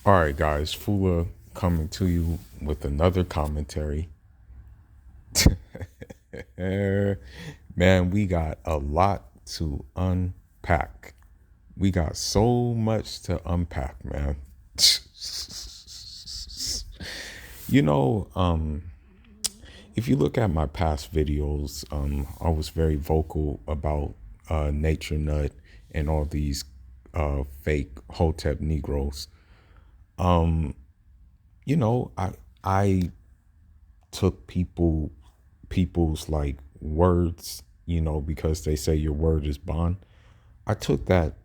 All right, guys, Fula coming to you with another commentary. Man, we got a lot to unpack. We got so much to unpack, man. you know, um, if you look at my past videos, I was very vocal about Nature Nut and all these fake Hotep Negroes. I took people's like words, because they say your word is bond. I took that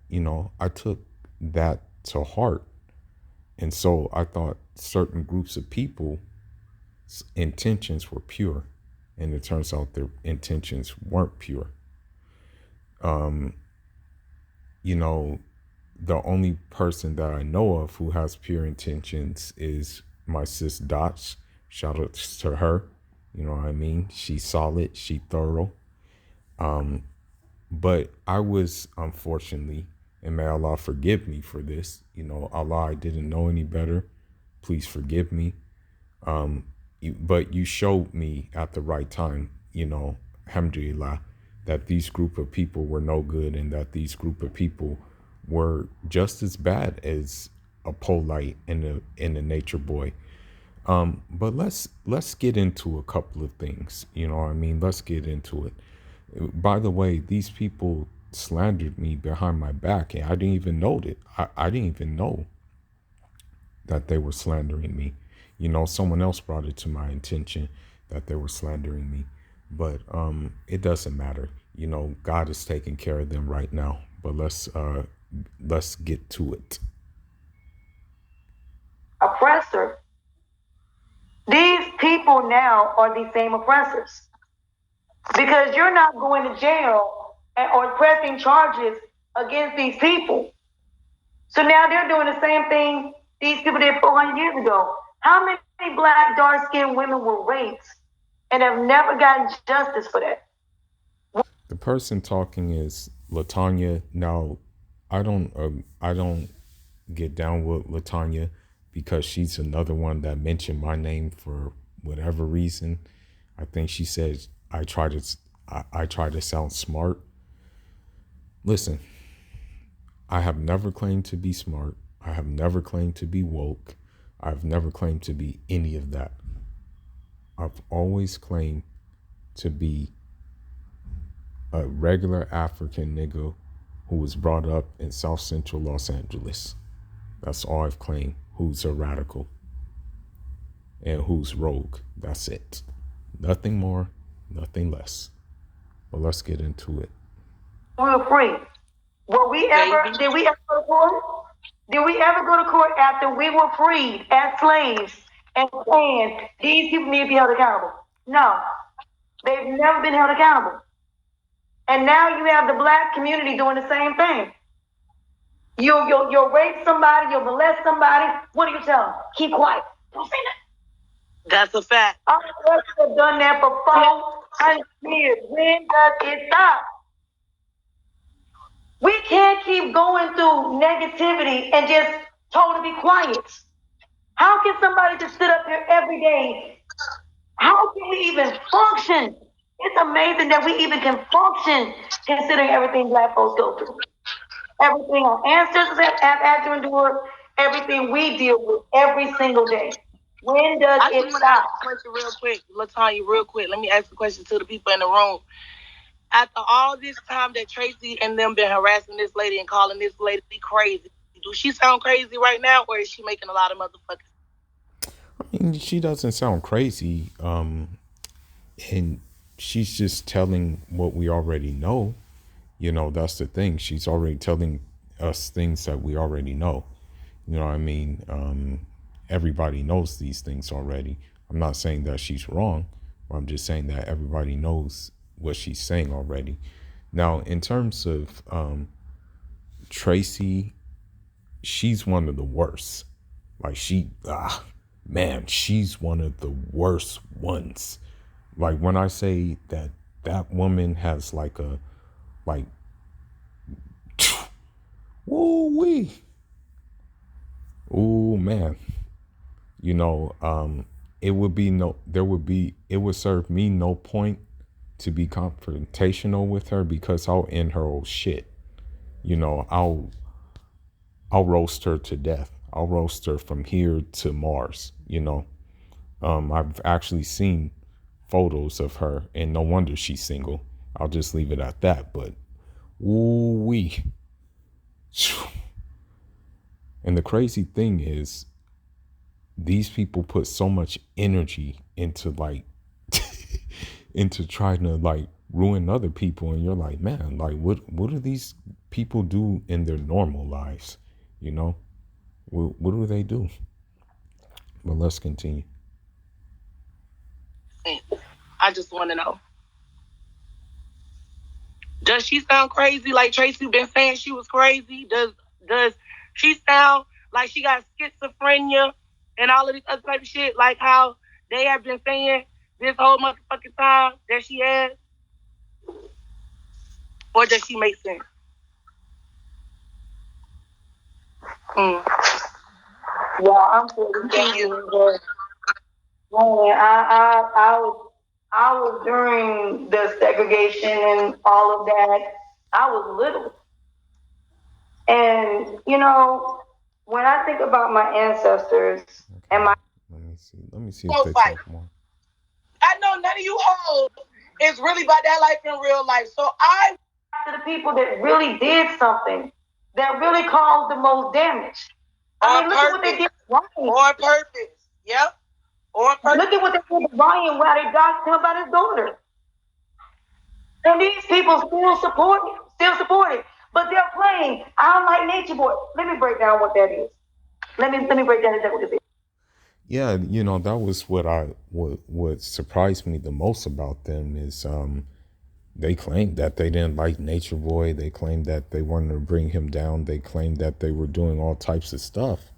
to heart. And so I thought certain groups of people's intentions were pure. And it turns out their intentions weren't pure. You know, the only person that I know of who has pure intentions is my sis Dots. Shout out to her. You know what I mean? She's solid, she thorough. But I was, unfortunately, and may Allah forgive me for this, Allah, I didn't know any better. Please forgive me. But you showed me at the right time, alhamdulillah, that these group of people were no good and that these group of people were just as bad as a polite and a nature boy. But let's get into a couple of things. You know what I mean? Let's get into it. By the way, these people slandered me behind my back, and I didn't even know it. I didn't even know that they were slandering me. Someone else brought it to my attention that they were slandering me. But it doesn't matter. God is taking care of them right now. But let's get to it. Oppressor. These people now are the same oppressors because you're not going to jail or pressing charges against these people. So now they're doing the same thing these people did 400 years ago. How many black, dark-skinned women were raped and have never gotten justice for that? The person talking is Latanya. Now, I don't get down with Latanya because she's another one that mentioned my name for whatever reason. I think she said I try to sound smart. Listen, I have never claimed to be smart. I have never claimed to be woke. I've never claimed to be any of that. I've always claimed to be a regular African nigga who was brought up in South Central Los Angeles. That's all I've claimed. Who's a radical and who's rogue. That's it. Nothing more, nothing less. But let's get into it. We were free. Did we ever go to court? Did we ever go to court after we were freed as slaves and saying these people need to be held accountable? No. They've never been held accountable. And now you have the black community doing the same thing. You'll rape somebody, you'll molest somebody. What do you tell them? Keep quiet. Don't say that. That's a fact. Our brothers have done that for 400 years. When does it stop? We can't keep going through negativity and just told to be quiet. How can somebody just sit up here every day? How can we even function? It's amazing that we even can function considering everything black folks go through. Everything our ancestors have had to endure, everything we deal with every single day. When does it stop? Ask a question real quick, Latanya, real quick. Let me ask the question to the people in the room. After all this time that Tracy and them been harassing this lady and calling this lady crazy, do she sound crazy right now, or is she making a lot of motherfuckers? I mean, she doesn't sound crazy. And she's just telling what we already know. That's the thing. She's already telling us things that we already know. You know what I mean? Everybody knows these things already. I'm not saying that she's wrong, but I'm just saying that everybody knows what she's saying already. Now, in terms of Tracy, she's one of the worst. Like she's one of the worst ones. Like when I say that woman has like ooh cruel man. You know, it would be no, there would be, it would serve me no point to be confrontational with her because I'll end her old shit. You know, I'll roast her to death. I'll roast her from here to Mars. You know, I've actually seen photos of her, and no wonder she's single. I'll just leave it at that. But ooh wee. And the crazy thing is, these people put so much energy into like into trying to like ruin other people, and you're like, man, like what do these people do in their normal lives? You know, what do they do? But let's continue. I just want to know. Does she sound crazy like Tracy been saying she was crazy? Does she sound like she got schizophrenia and all of this other type of shit, like how they have been saying this whole motherfucking time that she has? Or does she make sense? Yeah, I'm sure. I was during the segregation and all of that. I was little, and you know, when I think about my ancestors and my Let me see if they talk more. I know none of you hoes is really about that life in real life. So I to the people that really did something that really caused the most damage. I mean, look at what they did to Ryan. On purpose. Yep. On purpose. Look at what they did to Ryan while they got him about his daughter. And these people still support it. But they're playing, I'm like Nature Boy. Let me break down what that is. Let me break down exactly what this is. Yeah, you know, that was what surprised me the most about them is they claimed that they didn't like Nature Boy. They claimed that they wanted to bring him down. They claimed that they were doing all types of stuff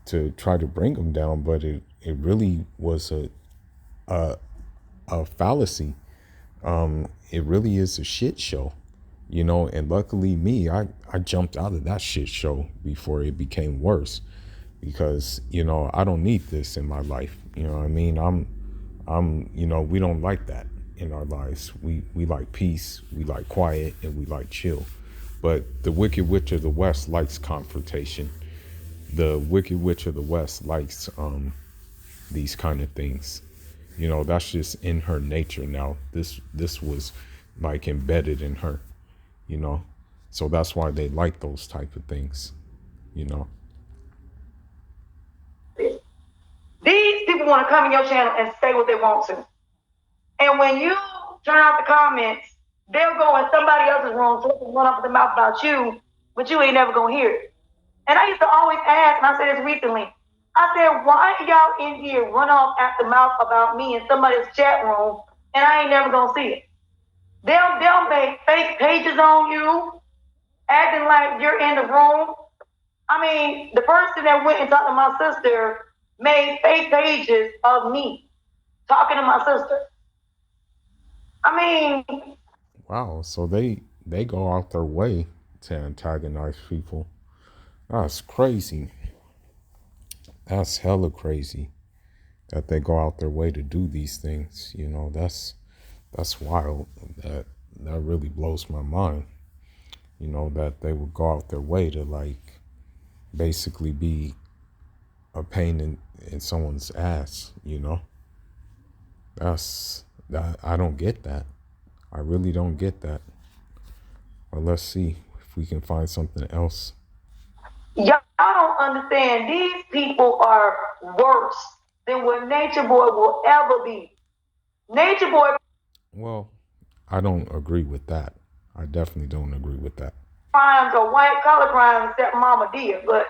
to try to bring him down, but it really was a fallacy. It really is a shit show, you know, and luckily me, I jumped out of that shit show before it became worse because, you know, I don't need this in my life. You know what I mean? You know, we don't like that in our lives. We like peace, we like quiet, and we like chill. But the Wicked Witch of the West likes confrontation. The Wicked Witch of the West likes these kind of things. You know, that's just in her nature now. This was like embedded in her, you know. So that's why they like those type of things, you know. These people want to come in your channel and say what they want to. And when you turn out the comments, they'll go in somebody else's room so they can run up the mouth about you, but you ain't never gonna hear it. And I used to always ask, and I said this recently, I said, why y'all in here run off at the mouth about me in somebody's chat room and I ain't never gonna see it? They'll make fake pages on you, acting like you're in the room. I mean, the person that went and talked to my sister made fake pages of me talking to my sister. I mean, wow. So they go out their way to antagonize people. That's crazy. That's hella crazy that they go out their way to do these things. You know, that's wild. That really blows my mind. You know, that they would go out their way to like basically be a pain in someone's ass, you know. I don't get that. I really don't get that. Well, let's see if we can find something else. Y'all don't understand. These people are worse than what Nature Boy will ever be. Nature Boy. Well, I don't agree with that. I definitely don't agree with that. Crimes or white collar crimes that Mama did, but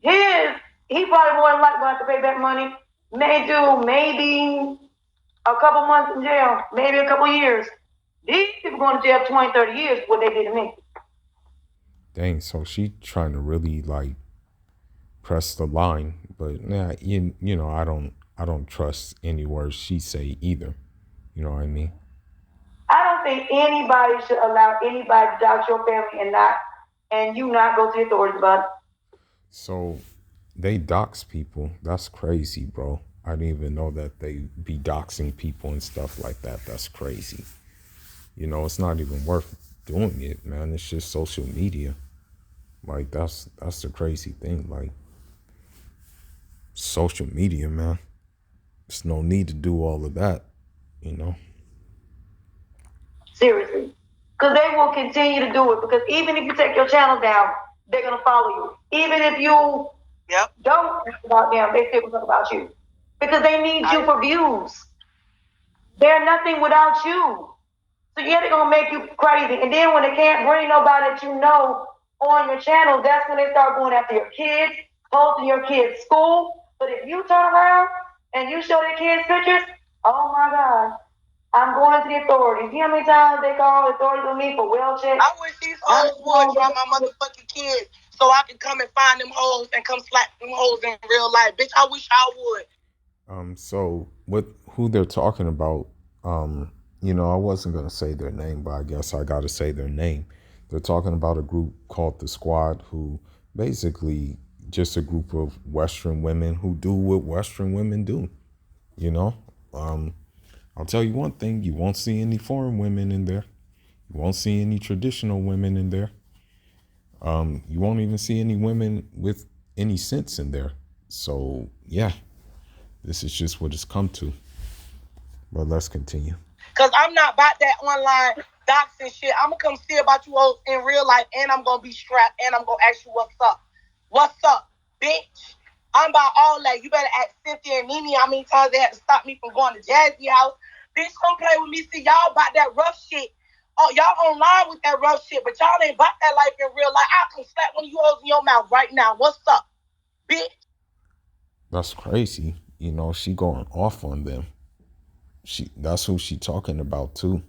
he probably more than likely going to have to pay back money. May do maybe a couple months in jail, maybe a couple years. These people going to jail 20, 30 years for what they did to me. Dang, so she trying to really like press the line, but nah, you know, I don't trust any words she say either. You know what I mean? I don't think anybody should allow anybody to doubt your family and you not go to the authorities about it. So They dox people. That's crazy, bro. I didn't even know that they be doxing people and stuff like that. That's crazy. You know, it's not even worth doing it, man. It's just social media. Like that's the crazy thing. Like social media, man. There's no need to do all of that, you know. Seriously. Because they will continue to do it. Because even if you take your channel down, they're going to follow you. Even if you don't talk about them, they still talk about you. Because they need you for views. They're nothing without you. So yeah, they're going to make you crazy. And then when they can't bring nobody that you know on your channel, that's when they start going after your kids, posting your kids' school. But if you turn around and you show their kids pictures, oh my God. I'm going to the authorities. You know how many times they call the authorities on me for well check? I wish these hoes would try my motherfucking kids so I can come and find them hoes and come slap them hoes in real life. Bitch, I wish I would. So who they're talking about, you know, I wasn't gonna say their name, but I guess I gotta say their name. They're talking about a group called the Squad, who basically just a group of Western women who do what Western women do, you know. I'll tell you one thing, you won't see any foreign women in there. You won't see any traditional women in there. You won't even see any women with any sense in there. So, yeah, this is just what it's come to. But let's continue. Because I'm not about that online doxing shit. I'm going to come see about you hoes in real life, and I'm going to be strapped, and I'm going to ask you what's up. What's up, bitch? I'm about all that. You better ask Cynthia and Nene how many times they had to stop me from going to Jazzy house. Bitch, come play with me. See, y'all about that rough shit. Oh, y'all online with that rough shit, but y'all ain't about that life in real life. I can slap one of you hoes in your mouth right now. What's up, bitch? That's crazy. You know, she going off on them. That's who she talking about too.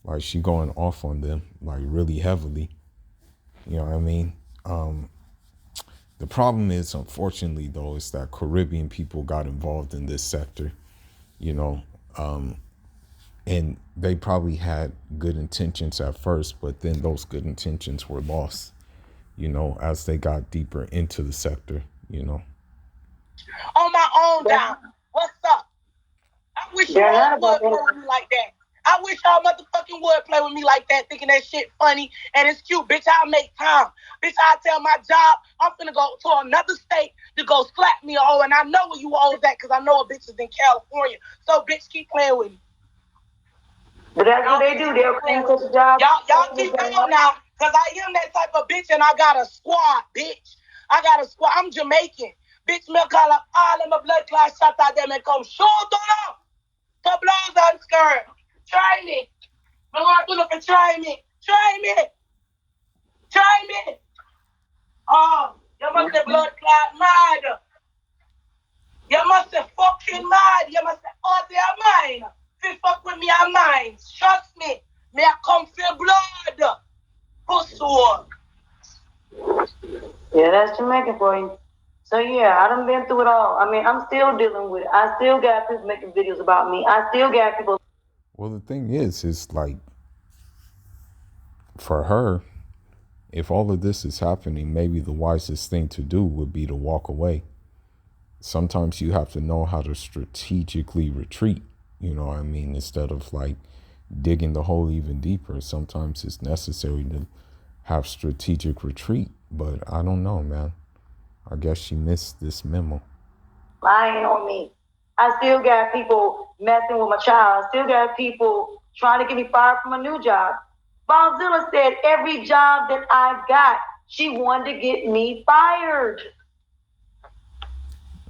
Like she going off on them, like really heavily. You know what I mean? The problem is, unfortunately, though, is that Caribbean people got involved in this sector, you know, and they probably had good intentions at first, but then those good intentions were lost, you know, as they got deeper into the sector, you know. On my own down. What's up? I wish you all would play with me like that. I wish y'all motherfucking would play with me like that, thinking that shit funny and it's cute. Bitch, I'll make time. Bitch, I'll tell my job I'm finna go to another state to go slap me a hoe, and I know where you hoes at because I know a bitch is in California. So, bitch, keep playing with me. But that's what they do. They'll claim to the job. Y'all keep going now, because I am that type of bitch, and I got a squad, bitch. I got a squad. I'm Jamaican. Bitch, me call up all of my blood class shot out them and come shoot on up. The blows and skirt. Try me. I want to look and try me. Try me. Try me. Oh, you must have blood clot mad. You must have fucking mad. You must have out their mind. If you fuck with me, I'm mine. Trust me. Me I come for blood. Pussy. Yeah, that's Jamaican for you. So yeah, I done been through it all. I mean, I'm still dealing with it. I still got people making videos about me. I still got people. Well, the thing is like, for her, if all of this is happening, maybe the wisest thing to do would be to walk away. Sometimes you have to know how to strategically retreat, you know what I mean? Instead of like digging the hole even deeper. Sometimes it's necessary to have strategic retreat, but I don't know, man. I guess she missed this memo. Lying on me. I still got people messing with my child. I still got people trying to get me fired from a new job. Bonzilla said every job that I've got, she wanted to get me fired.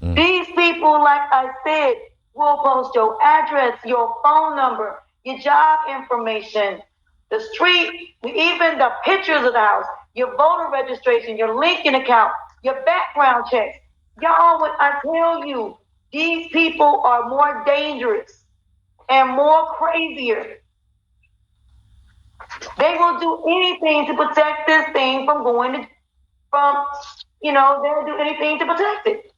These people, like I said, will post your address, your phone number, your job information, the street, even the pictures of the house, your voter registration, your LinkedIn account, your background checks. Y'all, what I tell you, these people are more dangerous and more crazier. They will do anything to protect this thing from they'll do anything to protect it.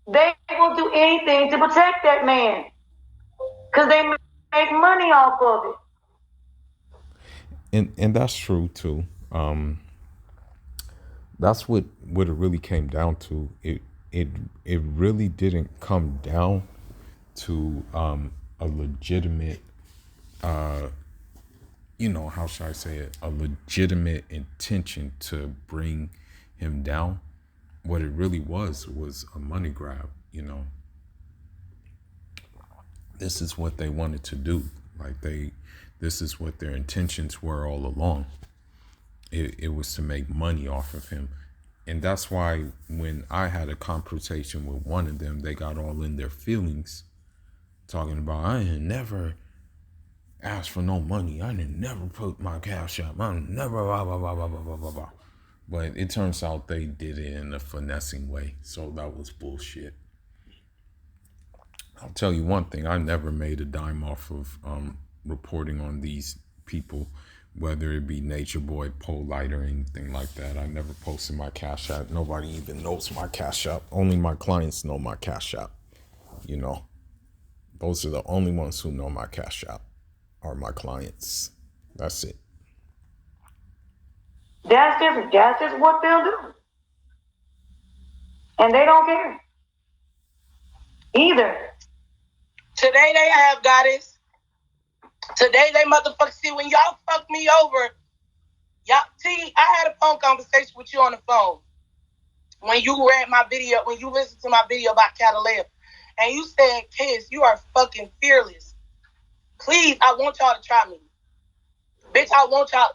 They will do anything to protect that man because they make money off of it. And that's true too. That's what it really came down to. it really didn't come down to a legitimate how should I say it, a legitimate intention to bring him down. What it really was a money grab. This is what they wanted to do. This is what their intentions were all along. It was to make money off of him. And that's why when I had a confrontation with one of them, they got all in their feelings, talking about, I ain't never asked for no money. I didn't never put my cash up. I never blah, blah, blah, blah, blah, blah, blah. But it turns out they did it in a finessing way. So that was bullshit. I'll tell you one thing. I never made a dime off of reporting on these people, whether it be natureboy, Polite, or anything like that. I never posted my cash app. Nobody even knows my cash app. Only my clients know my cash app. Those are the only ones who know my cash app are my clients. That's it. That's different. That's just what they'll do. And they don't care. Either. Today they have goddess. Today they motherfucker see when y'all fuck me over. Y'all see, I had a phone conversation with you on the phone. When you read my video, when you listened to my video about Catalina, and you said, Kiss, you are fucking fearless. Please, I want y'all to try me. Bitch, I want y'all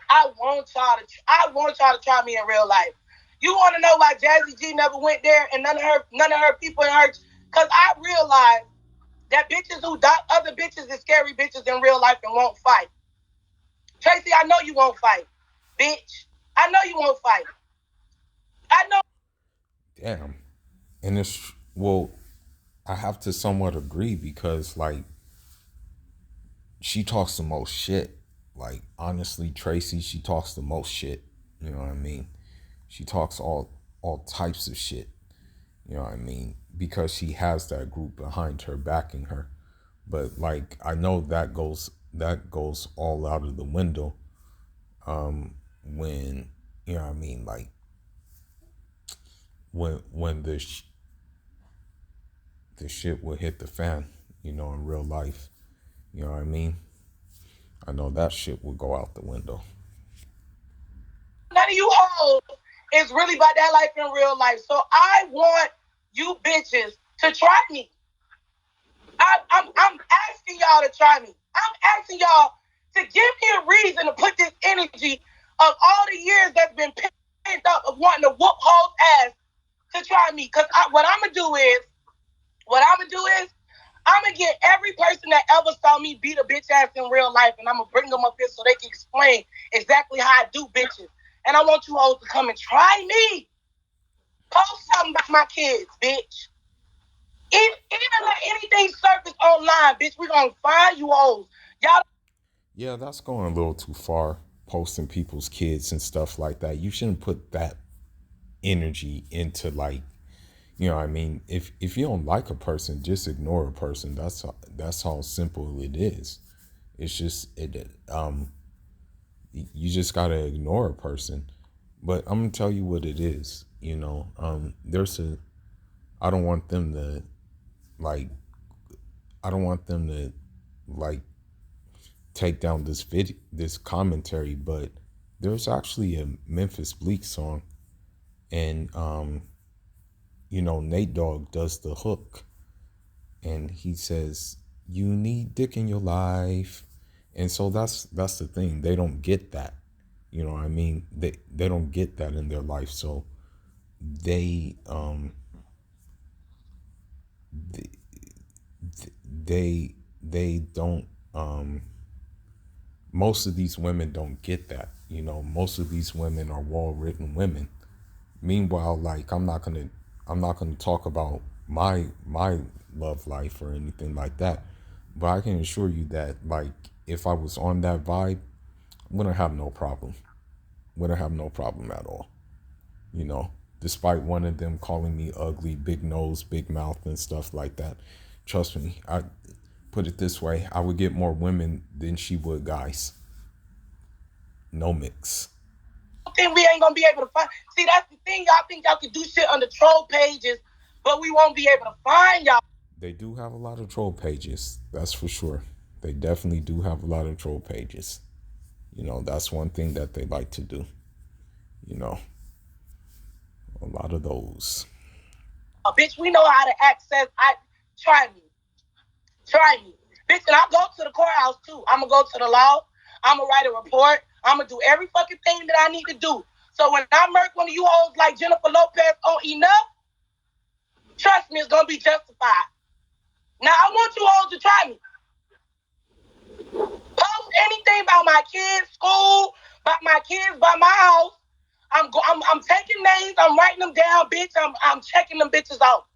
to try me in real life. You want to know why Jazzy G never went there and none of her people in her? Because I realized that bitches who dot other bitches is scary bitches in real life and won't fight. Tracy, I know you won't fight. Bitch, I know you won't fight. I know. Damn. And I have to somewhat agree because, she talks the most shit. Honestly, Tracy, she talks the most shit. You know what I mean? She talks all types of shit. You know what I mean? Because she has that group behind her, backing her. But I know that goes all out of the window when, you know what I mean, when the shit will hit the fan, in real life. You know what I mean? I know that shit will go out the window. None of you hoes is really about that life in real life. So I want you bitches to try me. I'm asking y'all to try me. I'm asking y'all to give me a reason to put this energy of all the years that's been pent up of wanting to whoop hoes ass to try me. Because what I'm going to do is, I'm going to get every person that ever saw me beat a bitch ass in real life, and I'm going to bring them up here so they can explain exactly how I do bitches. And I want you hoes to come and try me. Post something about my kids, bitch. Even let anything surface online, bitch, we going to find you hoes. Y'all. Yeah, that's going a little too far, posting people's kids and stuff like that. You shouldn't put that energy into you know what I mean? If you don't like a person, just ignore a person. That's how simple it is. It's just you just gotta ignore a person. But I'm gonna tell you what it is. I don't want them to take down this commentary, but there's actually a Memphis Bleak song, and Nate Dogg does the hook, and he says, "You need dick in your life," and so that's the thing. They don't get that, you know what I mean? They don't get that in their life, so they don't. Most of these women don't get that. Most of these women are well-written women. Meanwhile, I'm not gonna talk about my love life or anything like that, but I can assure you that if I was on that vibe, I wouldn't have no problem. Wouldn't have no problem at all. Despite one of them calling me ugly, big nose, big mouth, and stuff like that. Trust me, I put it this way: I would get more women than she would guys. No mix. Think we ain't gonna be able to find. See, that's the thing. Y'all think y'all can do shit on the troll pages, but we won't be able to find y'all. They do have a lot of troll pages, that's for sure. They definitely do have a lot of troll pages. You know, that's one thing that they like to do. You know, a lot of those. Bitch, we know how to access. Try me. Bitch, and I'll go to the courthouse too. I'm going to go to the law. I'm going to write a report. I'm going to do every fucking thing that I need to do. So when I murk one of you hoes like Jennifer Lopez on Enough, trust me, it's going to be justified. Now, I want you hoes to try me. Post anything about my kids' school, about my kids, about my house. I'm taking names. I'm writing them down, bitch. I'm checking them bitches out.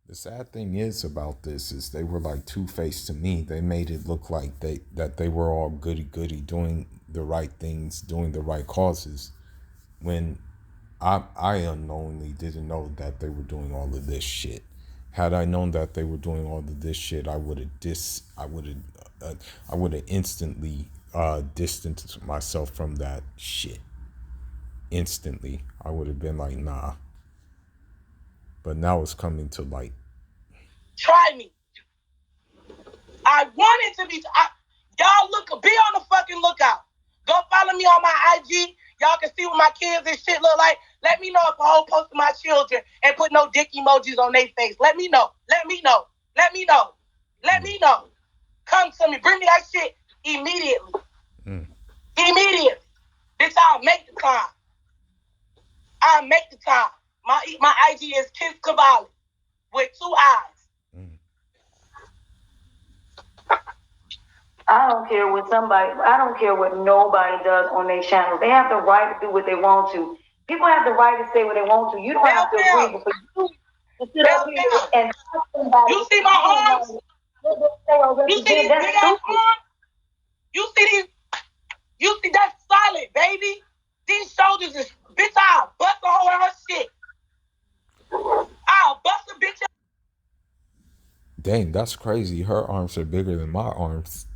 The sad thing is about this is they were like two-faced to me. They made it look like that they were all goody-goody, doing the right things, doing the right causes, when I unknowingly didn't know that they were doing all of this shit. Had I known that they were doing all of this shit, I would have instantly distanced myself from that shit. Instantly, I would have been like, nah. But now it's coming to light. Try me. I want it to be. Y'all be on the fucking lookout. Go follow me on my IG. Y'all can see what my kids and shit look like. Let me know if a whole post of my children and put no dick emojis on their face. Let me know. Come to me. Bring me that shit immediately. Immediately. Bitch, I'll make the time. My IG is Kiss Cavalli with 2 eyes. I don't care what nobody does on their channel. They have the right to do what they want to. People have the right to say what they want to. You don't have to agree, but for you to sit up here and talk somebody. You see my arms? You see these big ass arms? You see that's solid, baby. These shoulders is, bitch, I'll bust a hole in her shit. I'll bust a bitch. Dang, that's crazy. Her arms are bigger than my arms,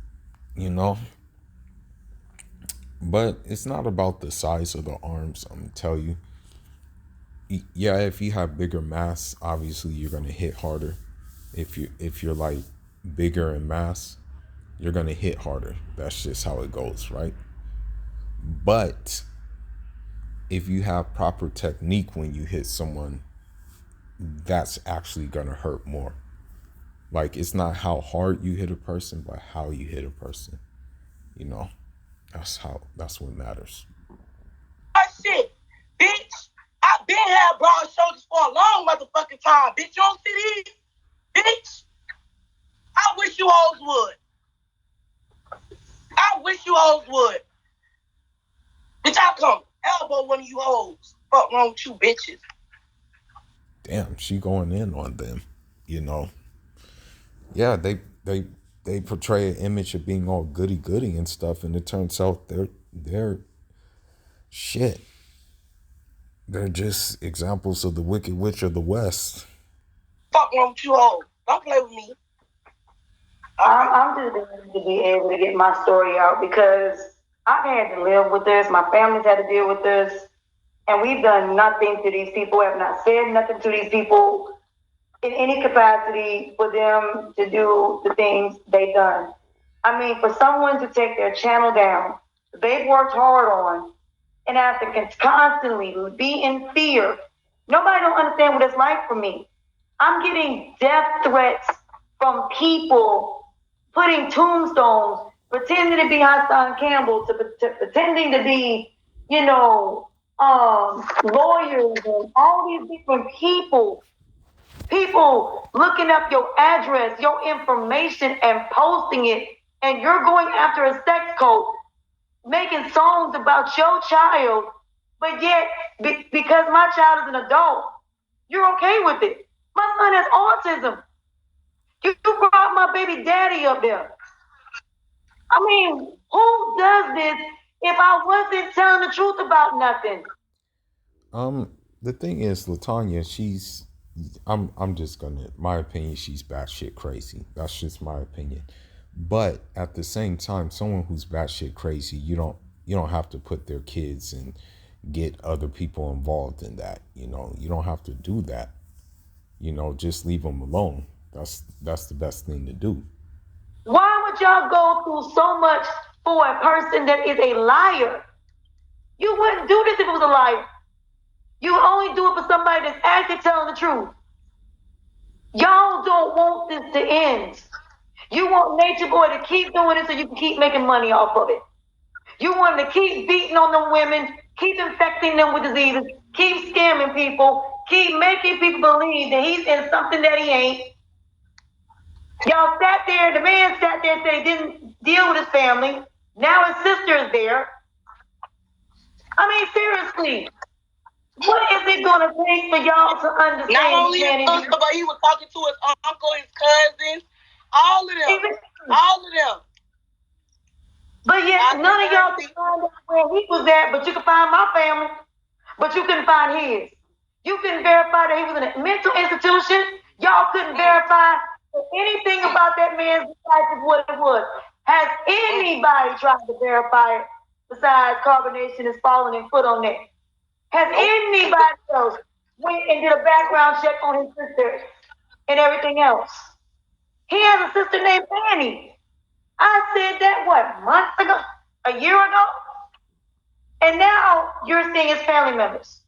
you know? But it's not about the size of the arms, I'm gonna tell you. Yeah, if you have bigger mass, obviously you're gonna hit harder. If you're like bigger in mass, you're gonna hit harder. That's just how it goes, right? But if you have proper technique when you hit someone, that's actually gonna hurt more. Like, it's not how hard you hit a person, but how you hit a person. You know, that's what matters. Shit, bitch. I've been had broad shoulders for a long motherfucking time. Bitch, you don't see these? Bitch. I wish you hoes would. Bitch, I'll come elbow one of you hoes. Fuck wrong with you bitches. Damn, she going in on them, you know. Yeah, they portray an image of being all goody and stuff, and it turns out they're shit. They're just examples of the Wicked Witch of the West. Fuck wrong with you hoes. Don't play with me. I'm just glad to be able to get my story out because I've had to live with this. My family's had to deal with this. And we've done nothing to these people, have not said nothing to these people in any capacity for them to do the things they've done. I mean, for someone to take their channel down, they've worked hard on, and have to constantly be in fear. Nobody don't understand what it's like for me. I'm getting death threats from people putting tombstones, pretending to be Hassan Campbell, pretending to be, lawyers and all these different people looking up your address, your information, and posting it, and you're going after a sex cult, making songs about your child, but yet, because my child is an adult, you're okay with it. My son has autism. You brought my baby daddy up there. I mean, who does this if I wasn't telling the truth about nothing? The thing is, LaTanya, I'm just gonna, my opinion, she's batshit crazy. That's just my opinion. But at the same time, someone who's batshit crazy, you don't have to put their kids and get other people involved in that. You don't have to do that. just leave them alone. That's the best thing to do. Why would y'all go through so much for a person that is a liar? You wouldn't do this if it was a liar. You would only do it for somebody that's actually telling the truth. Y'all don't want this to end. You want Nature Boy to keep doing it so you can keep making money off of it. You want him to keep beating on them women, keep infecting them with diseases, keep scamming people, keep making people believe that he's in something that he ain't. Y'all sat there, the man sat there and said he didn't deal with his family. Now his sister is there. I mean, seriously, what is it going to take for y'all to understand? Not only his sister, but he was talking to his uncle, his cousins, all of them. All of them. But yet, none of y'all can find out where he was at, but you can find my family, but you couldn't find his. You couldn't verify that he was in a mental institution. Y'all couldn't verify anything about that man's life is what it was. Has anybody tried to verify it besides carbonation is falling and foot on that? Has anybody else went and did a background check on his sister and everything else? He has a sister named Annie. I said that, what, months ago? A year ago? And now you're seeing his family members.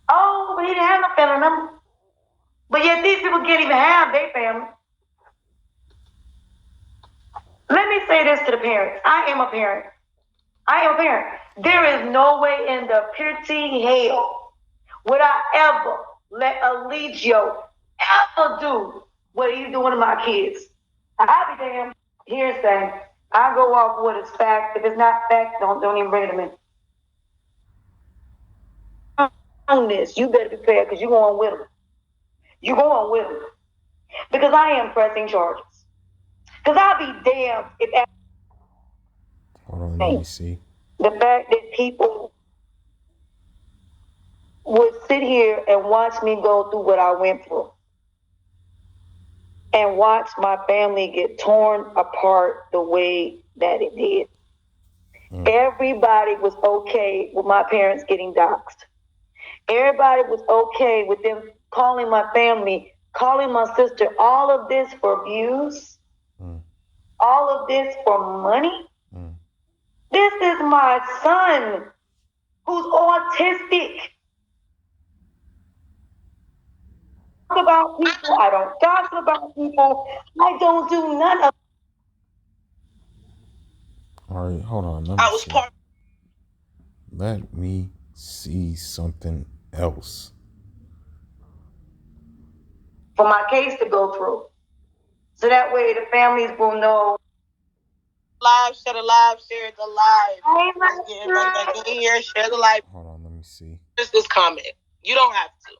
Oh, but he didn't have no family member. But yet these people can't even have their family. Let me say this to the parents. I am a parent. There is no way in the pity hell would I ever let Eligio ever do what he's doing to my kids. I'll be damned. Hearsay. I go off what is fact. If it's not fact, don't even bring it to me. On this, you better be prepared because you're going with him. You're going with him. Because I am pressing charges. Because I'll be damned if... Hold on, let me see. The fact that people would sit here and watch me go through what I went through. And watch my family get torn apart the way that it did. Everybody was okay with my parents getting doxxed. Everybody was okay with them calling my family, calling my sister, all of this for views, all of this for money. This is my son who's autistic. About people, I don't gossip about people, I don't do none of. All right, hold on. Let me see something else. For my case to go through. So that way the families will know. Live, share the live, share the live. Get in here, share the live. Hold on, let me see. Here's this comment. You don't have to.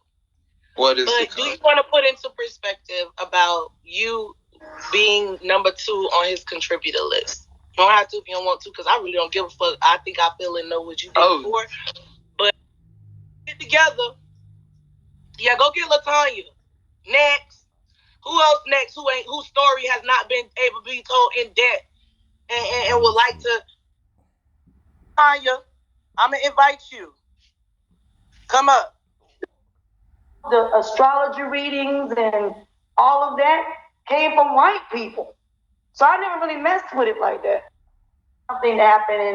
What is but do you want to put into perspective about you being number 2 on his contributor list? You don't have to if you don't want to, because I really don't give a fuck. I think I feel and know what you did before. But get together. Yeah, go get LaTanya. Next. Who else next? Whose story has not been able to be told in depth and would like to? Tanya, I'm gonna invite you. Come up. The astrology readings and all of that came from white people. So I never really messed with it like that. Something happened in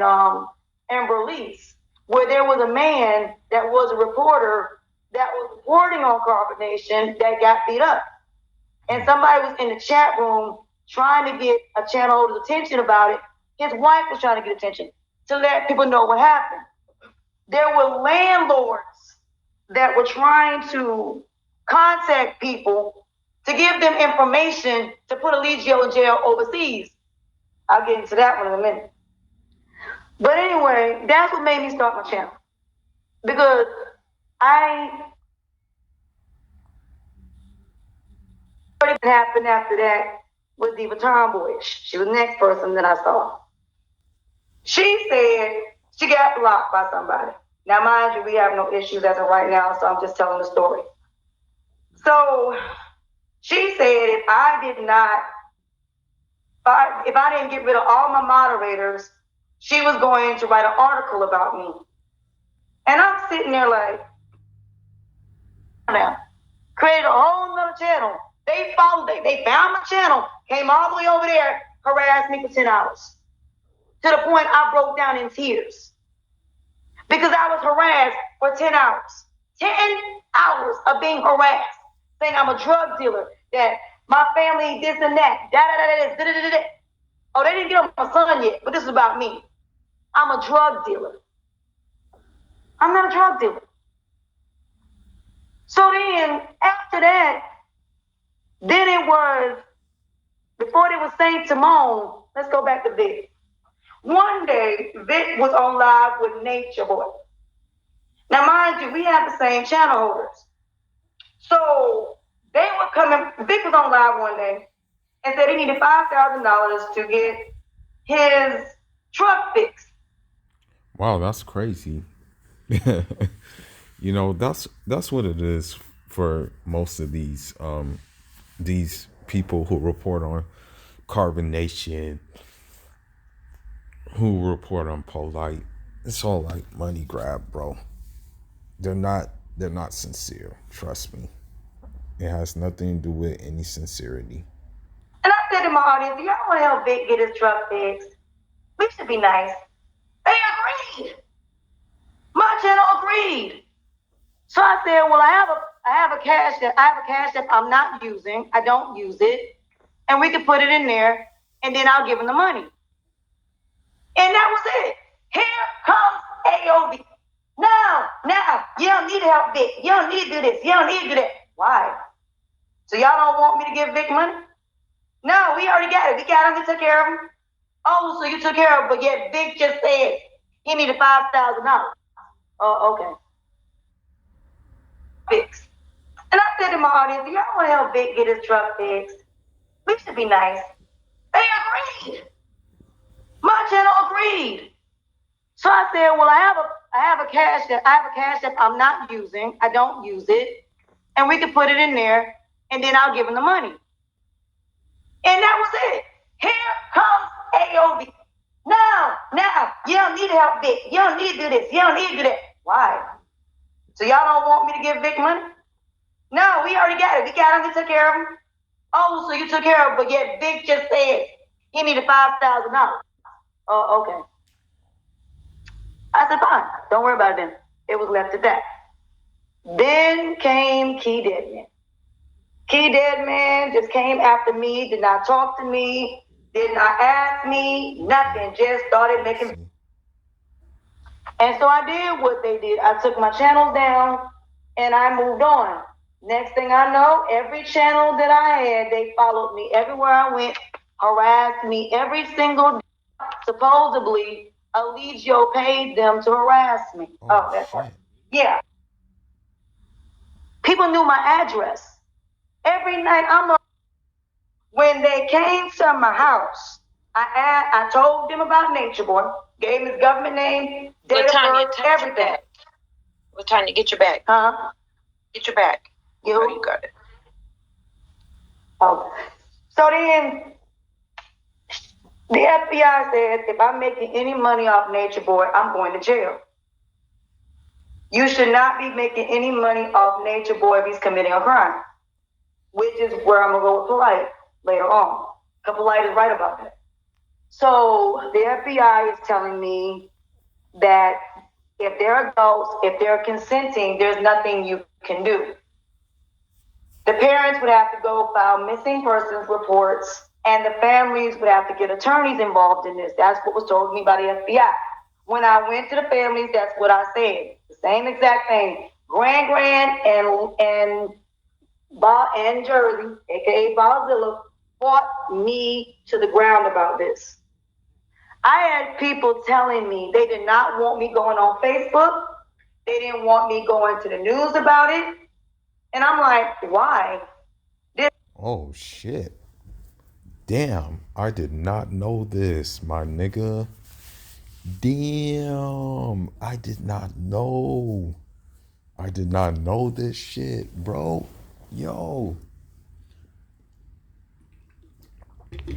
Belize, where there was a man that was a reporter that was reporting on carbonation that got beat up. And somebody was in the chat room trying to get a channel holder's attention about it. His wife was trying to get attention to let people know what happened. There were landlords that were trying to contact people to give them information to put Eligio in jail overseas. I'll get into that one in a minute. But anyway, that's what made me start my channel. Because what happened after that was Diva Tomboyish. She was the next person that I saw. She said she got blocked by somebody. Now, mind you, we have no issues as of right now, so I'm just telling the story. So she said if I didn't get rid of all my moderators, she was going to write an article about me. And I'm sitting there like, now, created a whole nother channel. They found my channel, came all the way over there, harassed me for 10 hours. To the point I broke down in tears. Because I was harassed for 10 hours. 10 hours of being harassed. Saying I'm a drug dealer, that my family this and that, da. Oh, they didn't get on my son yet, but this is about me. I'm a drug dealer. I'm not a drug dealer. So then, after that, then it was, before it was Saint Simone, let's go back to Vic. One day, Vic was on live with Nature Boy. Now, mind you, we have the same channel holders. So they were coming, Vic was on live one day and said he needed $5,000 to get his truck fixed. Wow, that's crazy. You know, that's what it is for most of these people who report on carbonnation, who report on polite. It's all like money grab, bro. They're not sincere. Trust me. It has nothing to do with any sincerity. And I said to my audience, y'all want to help Vic get his truck fixed? We should be nice. They agreed. My channel agreed. So I said, well, I have a cash app I'm not using. I don't use it. And we can put it in there, and then I'll give them the money. And that was it. Here comes AOV. Now, you don't need to help Vic. You don't need to do this. You don't need to do that. Why? So y'all don't want me to give Vic money? No, we already got it. We got him. We took care of him. Oh, so you took care of him, but yet Vic just said he needed $5,000. Oh, okay. Fixed. And I said to my audience, y'all want to help Vic get his truck fixed? We should be nice. They agreed. My channel agreed. So I said, well, I have a cash app I'm not using. I don't use it. And we can put it in there, and then I'll give them the money. And that was it. Here comes AOV. Now, you don't need to help Vic. You don't need to do this. You don't need to do that. Why? So y'all don't want me to give Vic money? No, we already got it. We got him. We took care of him. Oh, so you took care of him, but yet Vic just said he needed $5,000. Oh, okay. I said, fine. Don't worry about it then. It was left at that. Then came Key Deadman. Key Deadman just came after me, did not talk to me, did not ask me, nothing. Just started making. And so I did what they did. I took my channels down and I moved on. Next thing I know, every channel that I had, they followed me everywhere I went, harassed me every single day. Supposedly, Allegio paid them to harass me. Oh, that's right. Yeah. People knew my address. Every night, when they came to my house, I told them about Nature Boy, gave him his government name, date of birth, everything. Latanya, get your bag. Huh? Get your bag. You got it. Okay. So then, the FBI says if I'm making any money off Nature Boy, I'm going to jail. You should not be making any money off Nature Boy if he's committing a crime, which is where I'm going to go with Polite later on. Polite is right about that. So the FBI is telling me that if they're adults, if they're consenting, there's nothing you can do. The parents would have to go file missing persons reports, and the families would have to get attorneys involved in this. That's what was told me by the FBI. When I went to the families, that's what I said. The same exact thing. Grand and Jersey, aka Ballzilla, fought me to the ground about this. I had people telling me they did not want me going on Facebook. They didn't want me going to the news about it. And I'm like, why? Oh, shit. Damn, I did not know this, my nigga. Damn, I did not know. I did not know this shit, bro. Yo.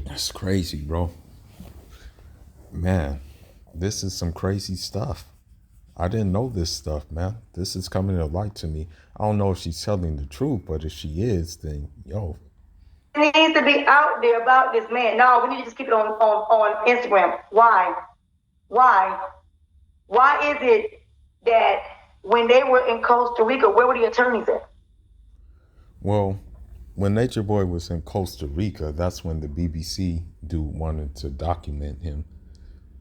That's crazy, bro. Man, this is some crazy stuff. I didn't know this stuff, man. This is coming to light to me. I don't know if she's telling the truth, but if she is, then yo. It needs to be out there about this man. No, we need to just keep it on Instagram. Why? Why? Why is it that when they were in Costa Rica, where were the attorneys at? Well, when Nature Boy was in Costa Rica, that's when the BBC dude wanted to document him,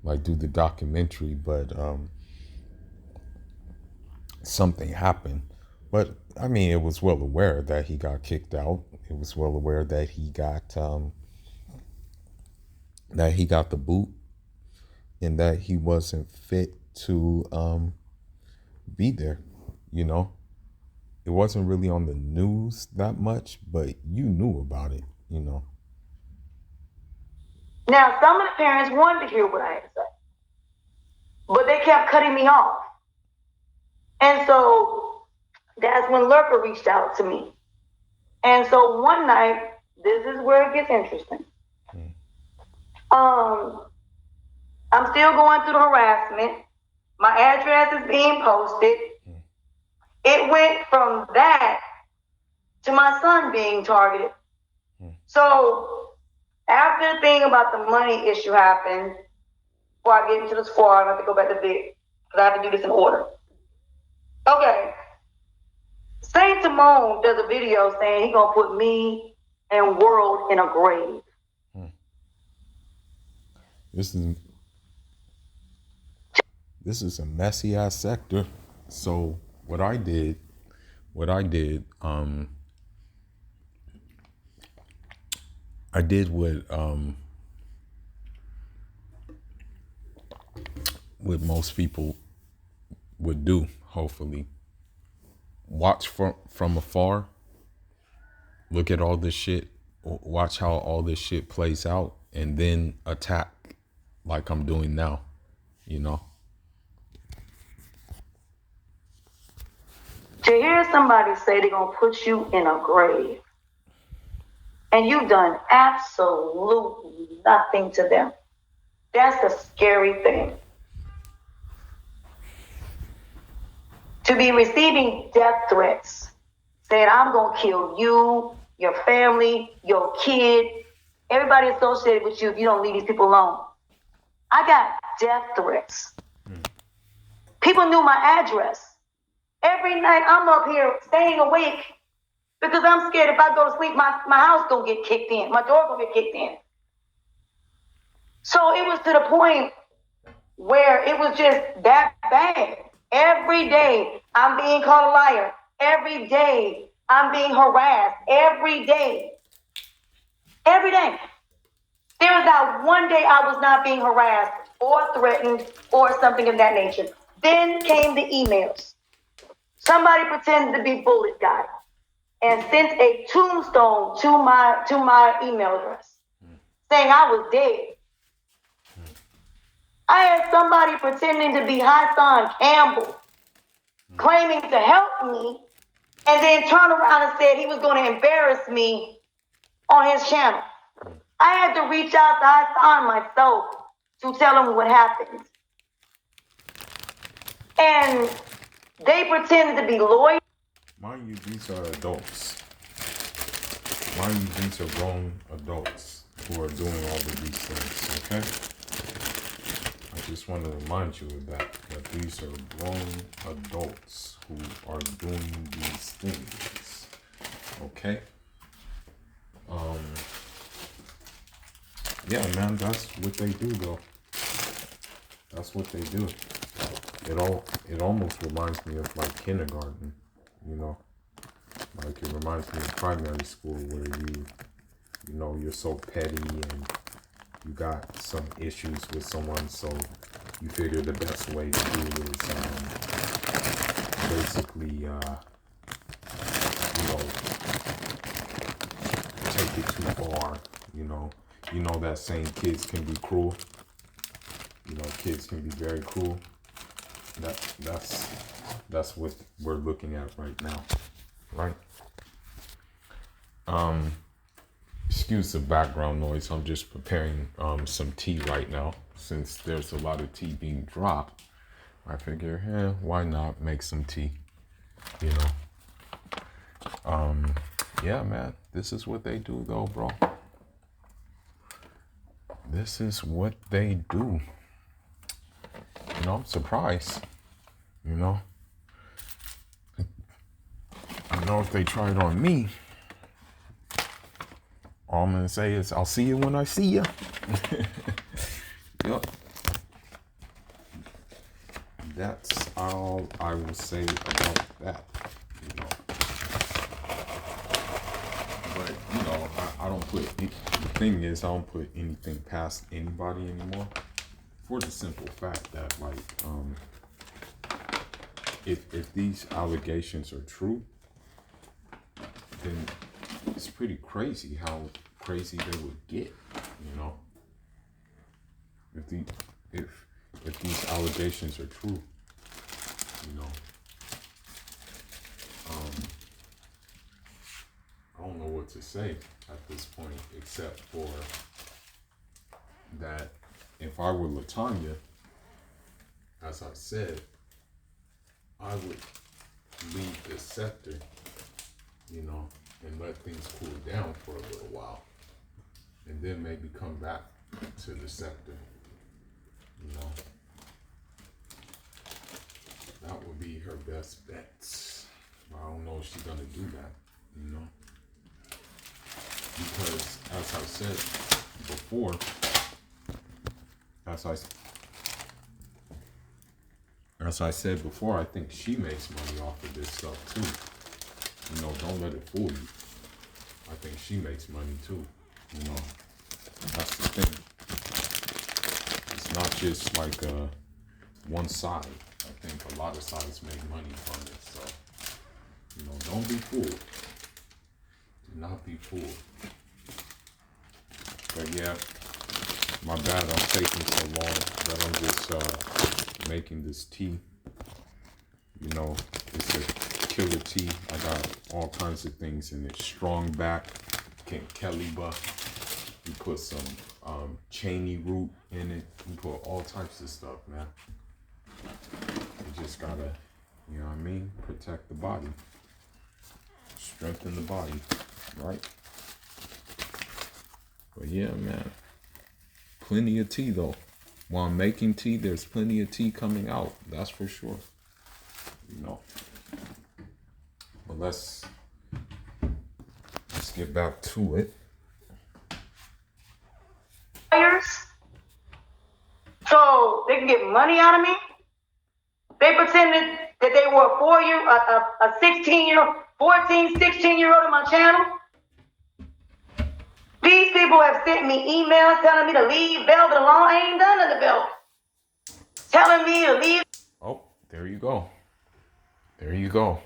like do the documentary, but something happened. But I mean, it was well aware that he got kicked out. It was well aware that he got the boot, and that he wasn't fit to be there. You know, it wasn't really on the news that much, but you knew about it. You know. Now, some of the parents wanted to hear what I had to say, but they kept cutting me off. And so that's when Lurker reached out to me. And so one night, this is where it gets interesting. I'm still going through the harassment. My address is being posted. It went from that to my son being targeted. So after the thing about the money issue happened, before I get into the squad, I have to go back to Vic, because I have to do this in order. Okay. Saint Timon does a video saying he's going to put me and World in a grave. This is a messy ass sector. So what I did, I did what most people would do, hopefully. Watch from afar, look at all this shit, watch how all this shit plays out, and then attack like I'm doing now, you know? To hear somebody say they're going to put you in a grave, and you've done absolutely nothing to them, that's a scary thing. To be receiving death threats, saying, I'm going to kill you, your family, your kid, everybody associated with you if you don't leave these people alone. I got death threats. People knew my address. Every night I'm up here staying awake because I'm scared if I go to sleep, my house going to get kicked in. My door going to get kicked in. So it was to the point where it was just that bad. Every day I'm being called a liar. Every day I'm being harassed. Every day. Every day. There was not one day I was not being harassed or threatened or something of that nature. Then came the emails. Somebody pretended to be Bullet Guy and sent a tombstone to my email address saying I was dead. I had somebody pretending to be Hassan Campbell, claiming to help me, and then turned around and said he was going to embarrass me on his channel. I had to reach out to Hassan myself to tell him what happened. And they pretended to be lawyers. Mind you, these are adults. Mind you, these are grown adults who are doing all of these things, okay? I just want to remind you of that these are grown adults who are doing these things, okay? Yeah, man, that's what they do, though. That's what they do. It almost reminds me of like kindergarten, you know? Like it reminds me of primary school where you're so petty and you got some issues with someone, so you figure the best way to do it is basically, take it too far, you know. You know that saying, kids can be cruel. You know, kids can be very cruel. That's what we're looking at right now, right? Excuse the background noise. I'm just preparing some tea right now, since there's a lot of tea being dropped. I figure, why not make some tea? You know. Yeah, man. This is what they do, though, bro. This is what they do. You know, I'm surprised. You know. I know if they try it on me, all I'm gonna say is, I'll see you when I see you. Yep. That's all I will say about that. You know. But, you know, I don't put, the thing is, I don't put anything past anybody anymore. For the simple fact that, like, if these allegations are true, then it's pretty crazy how crazy they would get, you know. If these allegations are true, you know. I don't know what to say at this point, except for that if I were LaTanya, as I said, I would leave the sector, you know, and let things cool down for a little while, and then maybe come back to the sector, you know. That would be her best bet. I don't know if she's gonna do that, you know, because as I said before, I think she makes money off of this stuff too. You know, don't let it fool you. I think she makes money too. You know, that's the thing. It's not just like one side. I think a lot of sides make money from it. So, you know, don't be fooled. Do not be fooled. But yeah, my bad. I'm taking so long that I'm just making this tea. You know, it's a killer tea. I got all kinds of things in it. Strong back, Kenteliba. You put some Cheney root in it. You put all types of stuff, man. You just gotta, you know what I mean? Protect the body. Strengthen the body, right? But yeah, man. Plenty of tea, though. While I'm making tea, there's plenty of tea coming out. That's for sure. You know. But let's get back to it. So they can get money out of me. They pretended that they were a 16-year-old, 14, 16-year-old in my channel. These people have sent me emails telling me to leave Velvet alone. I ain't done nothing to Velvet. Telling me to leave. Oh, there you go. There you go.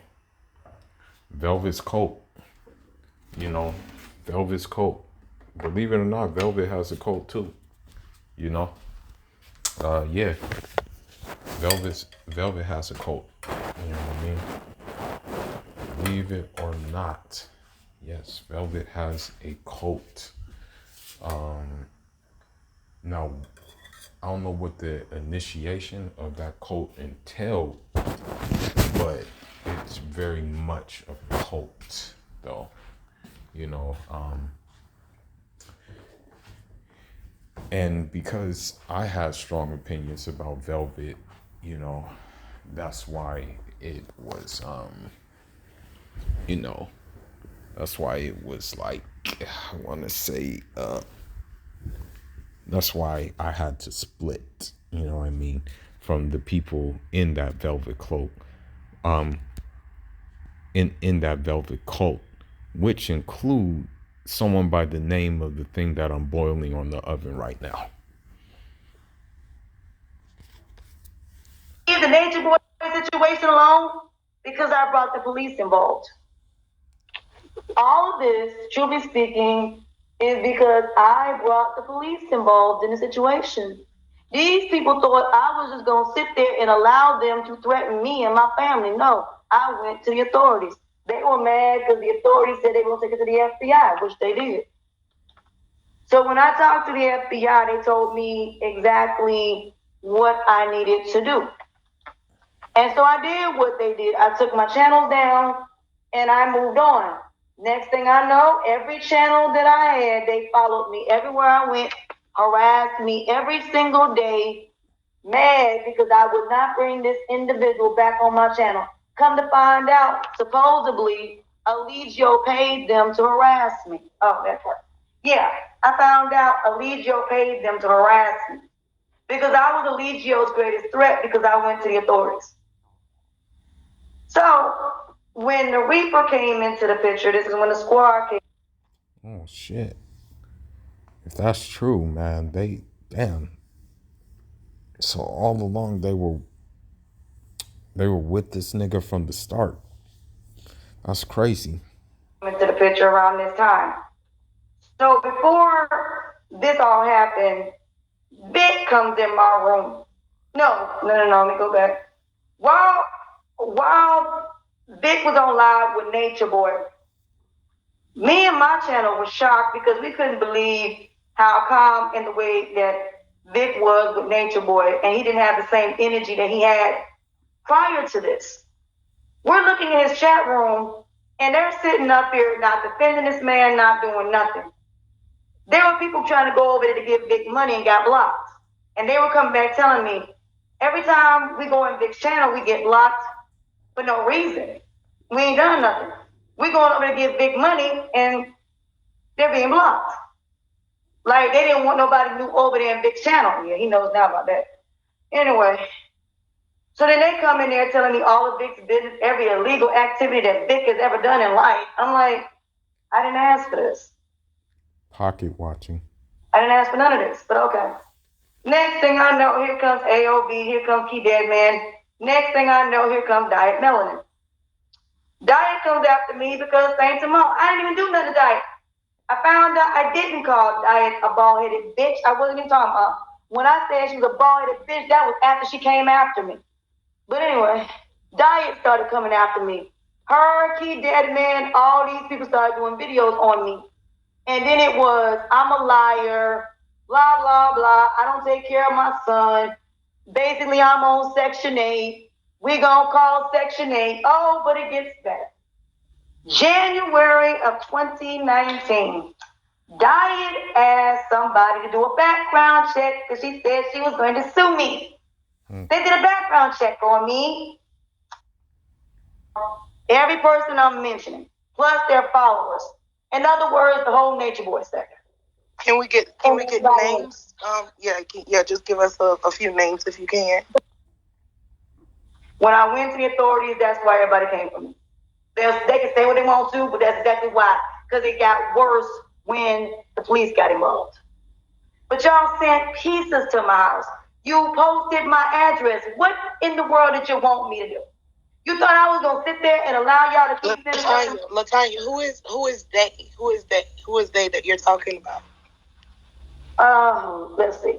Velvet's cult. You know, Velvet's cult. Believe it or not, Velvet has a cult too. You know? Yeah. Velvet has a cult. You know what I mean? Believe it or not. Yes, Velvet has a cult. Now, I don't know what the initiation of that cult entailed, but it's very much a cult, though. You know, and because I had strong opinions about Velvet, you know, that's why it was, you know, that's why it was like, I want to say, that's why I had to split, you know what I mean, from the people in that Velvet cloak, in that Velvet cult, which include someone by the name of the thing that I'm boiling on the oven right now. Leave the nature boy situation alone because I brought the police involved. All of this, truly speaking, is because I brought the police involved in the situation. These people thought I was just going to sit there and allow them to threaten me and my family. No, I went to the authorities. They were mad because the authorities said they were going to take it to the FBI, which they did. So when I talked to the FBI, they told me exactly what I needed to do. And so I did what they did. I took my channels down and I moved on. Next thing I know, every channel that I had, they followed me everywhere I went, harassed me every single day, mad because I would not bring this individual back on my channel. Come to find out, supposedly, Allegio paid them to harass me. Oh, that part. Yeah, I found out Allegio paid them to harass me because I was Allegio's greatest threat because I went to the authorities. So when the Reaper came into the picture, this is when the squad came. Oh shit. If that's true, man, damn. So all along they were with this nigga from the start. That's crazy. Into the picture around this time. So before this all happened, Vic comes in my room. No, let me go back. While Vic was on live with Nature Boy, me and my channel was shocked because we couldn't believe how calm in the way that Vic was with Nature Boy, and he didn't have the same energy that he had prior to this. We're looking at his chat room, and they're sitting up here not defending this man, not doing nothing. There were people trying to go over there to give Vic money and got blocked. And they were coming back telling me, every time we go in Vic's channel, we get blocked for no reason. We ain't done nothing. We going over to give Vic money, and they're being blocked. Like, they didn't want nobody new over there in Vic's channel. Yeah, he knows now about that. Anyway, so then they come in there telling me all of Vic's business, every illegal activity that Vic has ever done in life. I'm like, I didn't ask for this. Pocket watching. I didn't ask for none of this, but okay. Next thing I know, here comes AOB, here comes Key Dead Man. Next thing I know, here comes Diet Melanin. Diet comes after me because Saint Simone, I didn't even do nothing to Diet. I found out I didn't call Diet a bald-headed bitch. I wasn't even talking about. When I said she was a bald-headed bitch, that was after she came after me. But anyway, Diet started coming after me. Her, Key Dead Man, all these people started doing videos on me. And then it was, I'm a liar, blah, blah, blah. I don't take care of my son. Basically, I'm on Section 8. We gonna call Section 8. Oh, but it gets better. January of 2019, Diet asked somebody to do a background check because she said she was going to sue me. They did a background check on me. Every person I'm mentioning, plus their followers. In other words, the whole Nature Boy sector. Can we get names? Just give us a few names if you can. When I went to the authorities, that's why everybody came for me. They can say what they want to, but that's exactly why. Because it got worse when the police got involved. But y'all sent pieces to my house. You posted my address. What in the world did you want me to do? You thought I was gonna sit there and allow y'all to keep sending Latanya, who is they? Who is they that you're talking about? Let's see.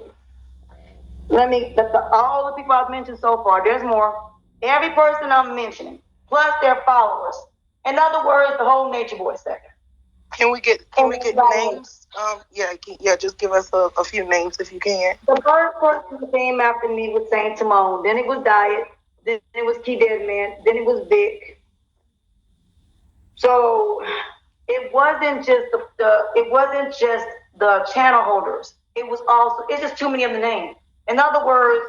All the people I've mentioned so far, there's more. Every person I'm mentioning, plus their followers. In other words, the whole Nature Boy sector. Can we get names? Just give us a few names if you can. The first person who came after me was Saint Simone. Then it was Diet. Then it was Key Dead Man. Then it was Vic. So it wasn't just the channel holders. It's just too many of the names. In other words,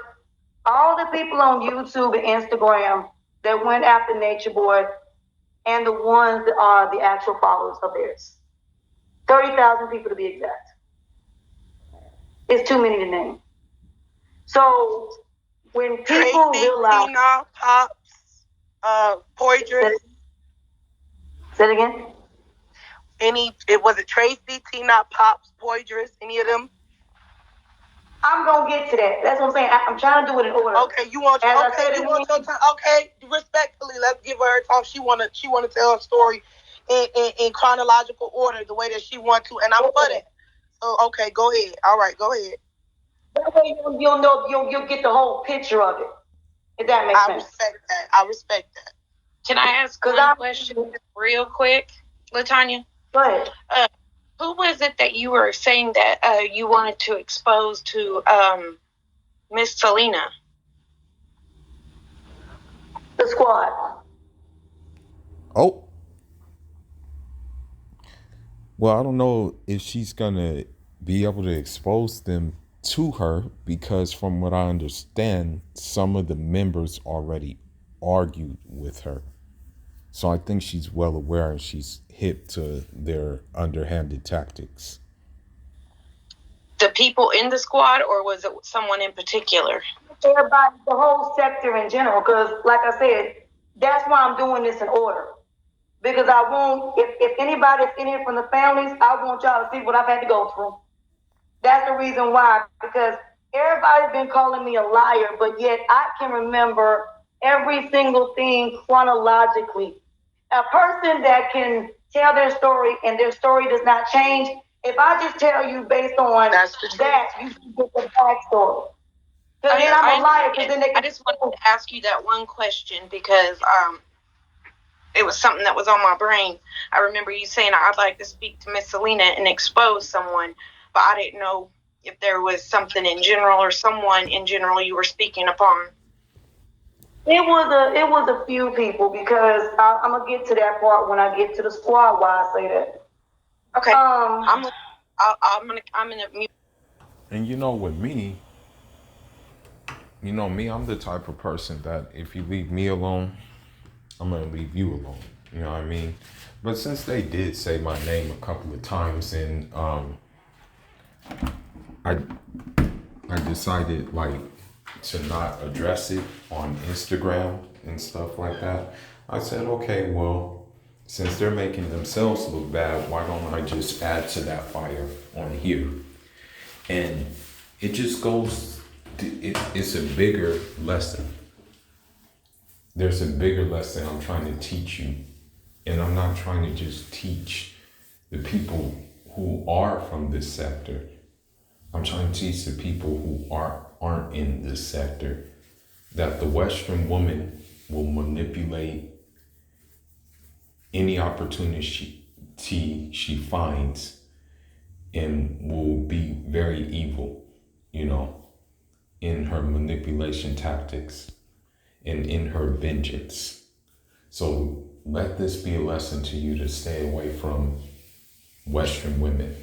all the people on YouTube and Instagram that went after Nature Boy and the ones that are the actual followers of theirs. 30,000 people to be exact. It's too many to name. So when people realize... Tina, Pops, Poydras. Say it again? Was it Tracy, Tina, Pops, Poydras, any of them? I'm gonna get to that. That's what I'm saying. I'm trying to do it in order. Okay, you want your time. Okay, respectfully, let's give her time. She wanna tell her story in chronological order, the way that she wants to, and I'm for that. So okay, go ahead. All right, go ahead. That way you'll know you'll get the whole picture of it. If that makes sense. I respect that. Can I ask one question real quick, Latanya? Go ahead. Who was it that you were saying that you wanted to expose to Miss Selena? The squad. Oh, well, I don't know if she's gonna be able to expose them to her because, from what I understand, some of the members already argued with her. So I think she's well aware and she's hip to their underhanded tactics. The people in the squad, or was it someone in particular? Everybody, the whole sector in general, because like I said, that's why I'm doing this in order. Because I want, if anybody's in here from the families, I want y'all to see what I've had to go through. That's the reason why, because everybody's been calling me a liar, but yet I can remember every single thing chronologically. A person that can tell their story and their story does not change, if I just tell you based on that, you can get the backstory. Because then I'm a liar. I just wanted to ask you that one question because it was something that was on my brain. I remember you saying I'd like to speak to Miss Selena and expose someone, but I didn't know if there was something in general or someone in general you were speaking upon. It was a few people because I'm gonna get to that part when I get to the squad. Why I say that? Okay. I'm gonna mute. And you know, with me, I'm the type of person that if you leave me alone, I'm gonna leave you alone. You know what I mean? But since they did say my name a couple of times, and I decided like to not address it on Instagram and stuff like that. I said, okay, well, since they're making themselves look bad, why don't I just add to that fire on here? And it just goes. It's a bigger lesson. There's a bigger lesson I'm trying to teach you. And I'm not trying to just teach the people who are from this sector. I'm trying to teach the people who aren't in this sector that the Western woman will manipulate any opportunity she finds and will be very evil, in her manipulation tactics and in her vengeance. So let this be a lesson to you to stay away from Western women,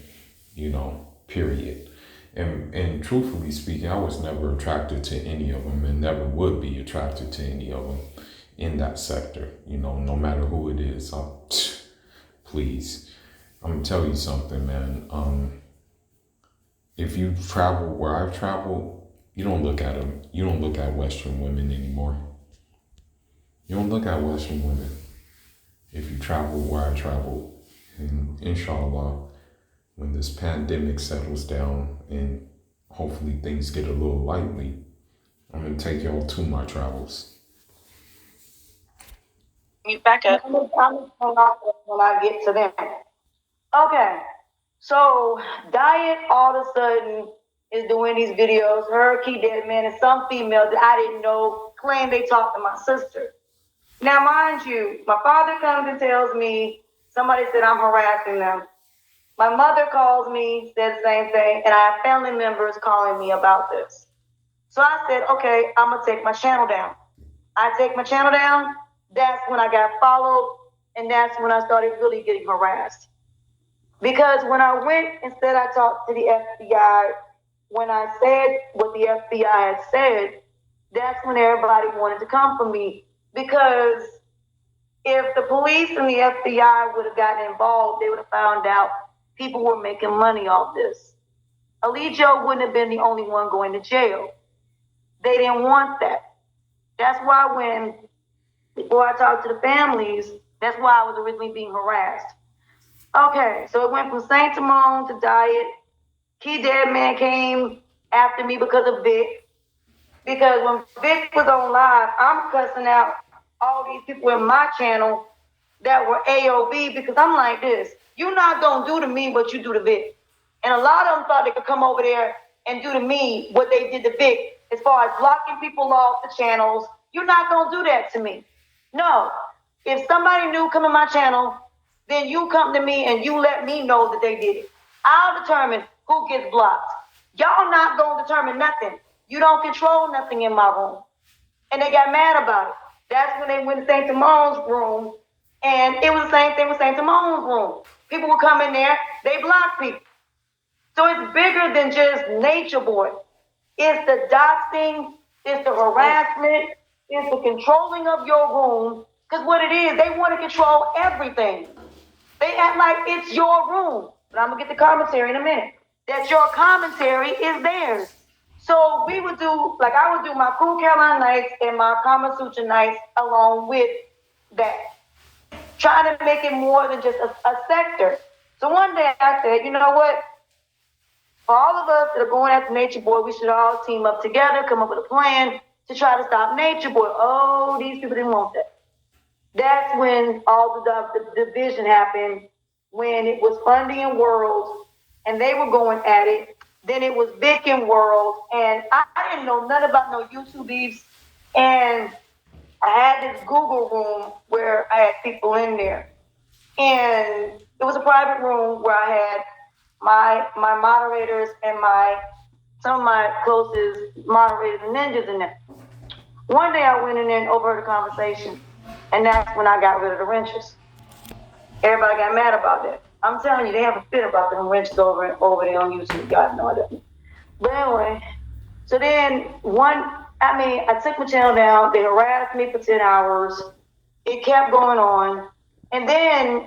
period. And truthfully speaking, I was never attracted to any of them and never would be attracted to any of them in that sector, no matter who it is. Please, I'm gonna tell you something, man. If you travel where I've traveled, you don't look at them. You don't look at Western women anymore. You don't look at Western women. If you travel where I traveled, and inshallah, when this pandemic settles down and hopefully things get a little lightly, I'm gonna take y'all to my travels. You back up. I'm when I get to them. Okay, so Diet all of a sudden is doing these videos. Her, Key Dead Man, and some females that I didn't know claim they talked to my sister. Now, mind you, my father comes and tells me somebody said I'm harassing them. My mother calls me, said the same thing, and I have family members calling me about this. So I said, okay, I'm going to take my channel down. I take my channel down. That's when I got followed, and that's when I started really getting harassed. Because when I went and said I talked to the FBI, when I said what the FBI had said, that's when everybody wanted to come for me. Because if the police and the FBI would have gotten involved, they would have found out people were making money off this. Alijio wouldn't have been the only one going to jail. They didn't want that. That's why before I talked to the families, that's why I was originally being harassed. Okay, so it went from Saint Simone to Diet. Key Dead Man came after me because of Vic. Because when Vic was on live, I'm cussing out all these people in my channel that were AOB because I'm like this. You're not going to do to me what you do to Vic. And a lot of them thought they could come over there and do to me what they did to Vic as far as blocking people off the channels. You're not going to do that to me. No. If somebody new come in my channel, then you come to me and you let me know that they did it. I'll determine who gets blocked. Y'all not going to determine nothing. You don't control nothing in my room. And they got mad about it. That's when they went to St. Simone's room, and it was the same thing with St. Simone's room. People would come in there, they block people. So it's bigger than just Nature Boy. It's the doxing, it's the harassment, it's the controlling of your room. Because what it is, they want to control everything. They act like it's your room. But I'm going to get the commentary in a minute. That your commentary is theirs. So we would do, like I would do my Cool Carolina nights and my Kama Sutra nights along with that. Trying to make it more than just a sector. So one day I said, you know what? For all of us that are going after Nature Boy, we should all team up together, come up with a plan to try to stop Nature Boy. Oh, these people didn't want that. That's when all the division happened, when it was Fundy and World, and they were going at it. Then it was Vic and World, and I didn't know nothing about no YouTube beefs. And I had this Google room where I had people in there. And it was a private room where I had my moderators and some of my closest moderators and ninjas in there. One day I went in there and overheard a conversation, and that's when I got rid of the wrenches. Everybody got mad about that. I'm telling you, they have a fit about them wrenches over there on YouTube. God knows that. But anyway, so then I took my channel down. They harassed me for 10 hours. It kept going on. And then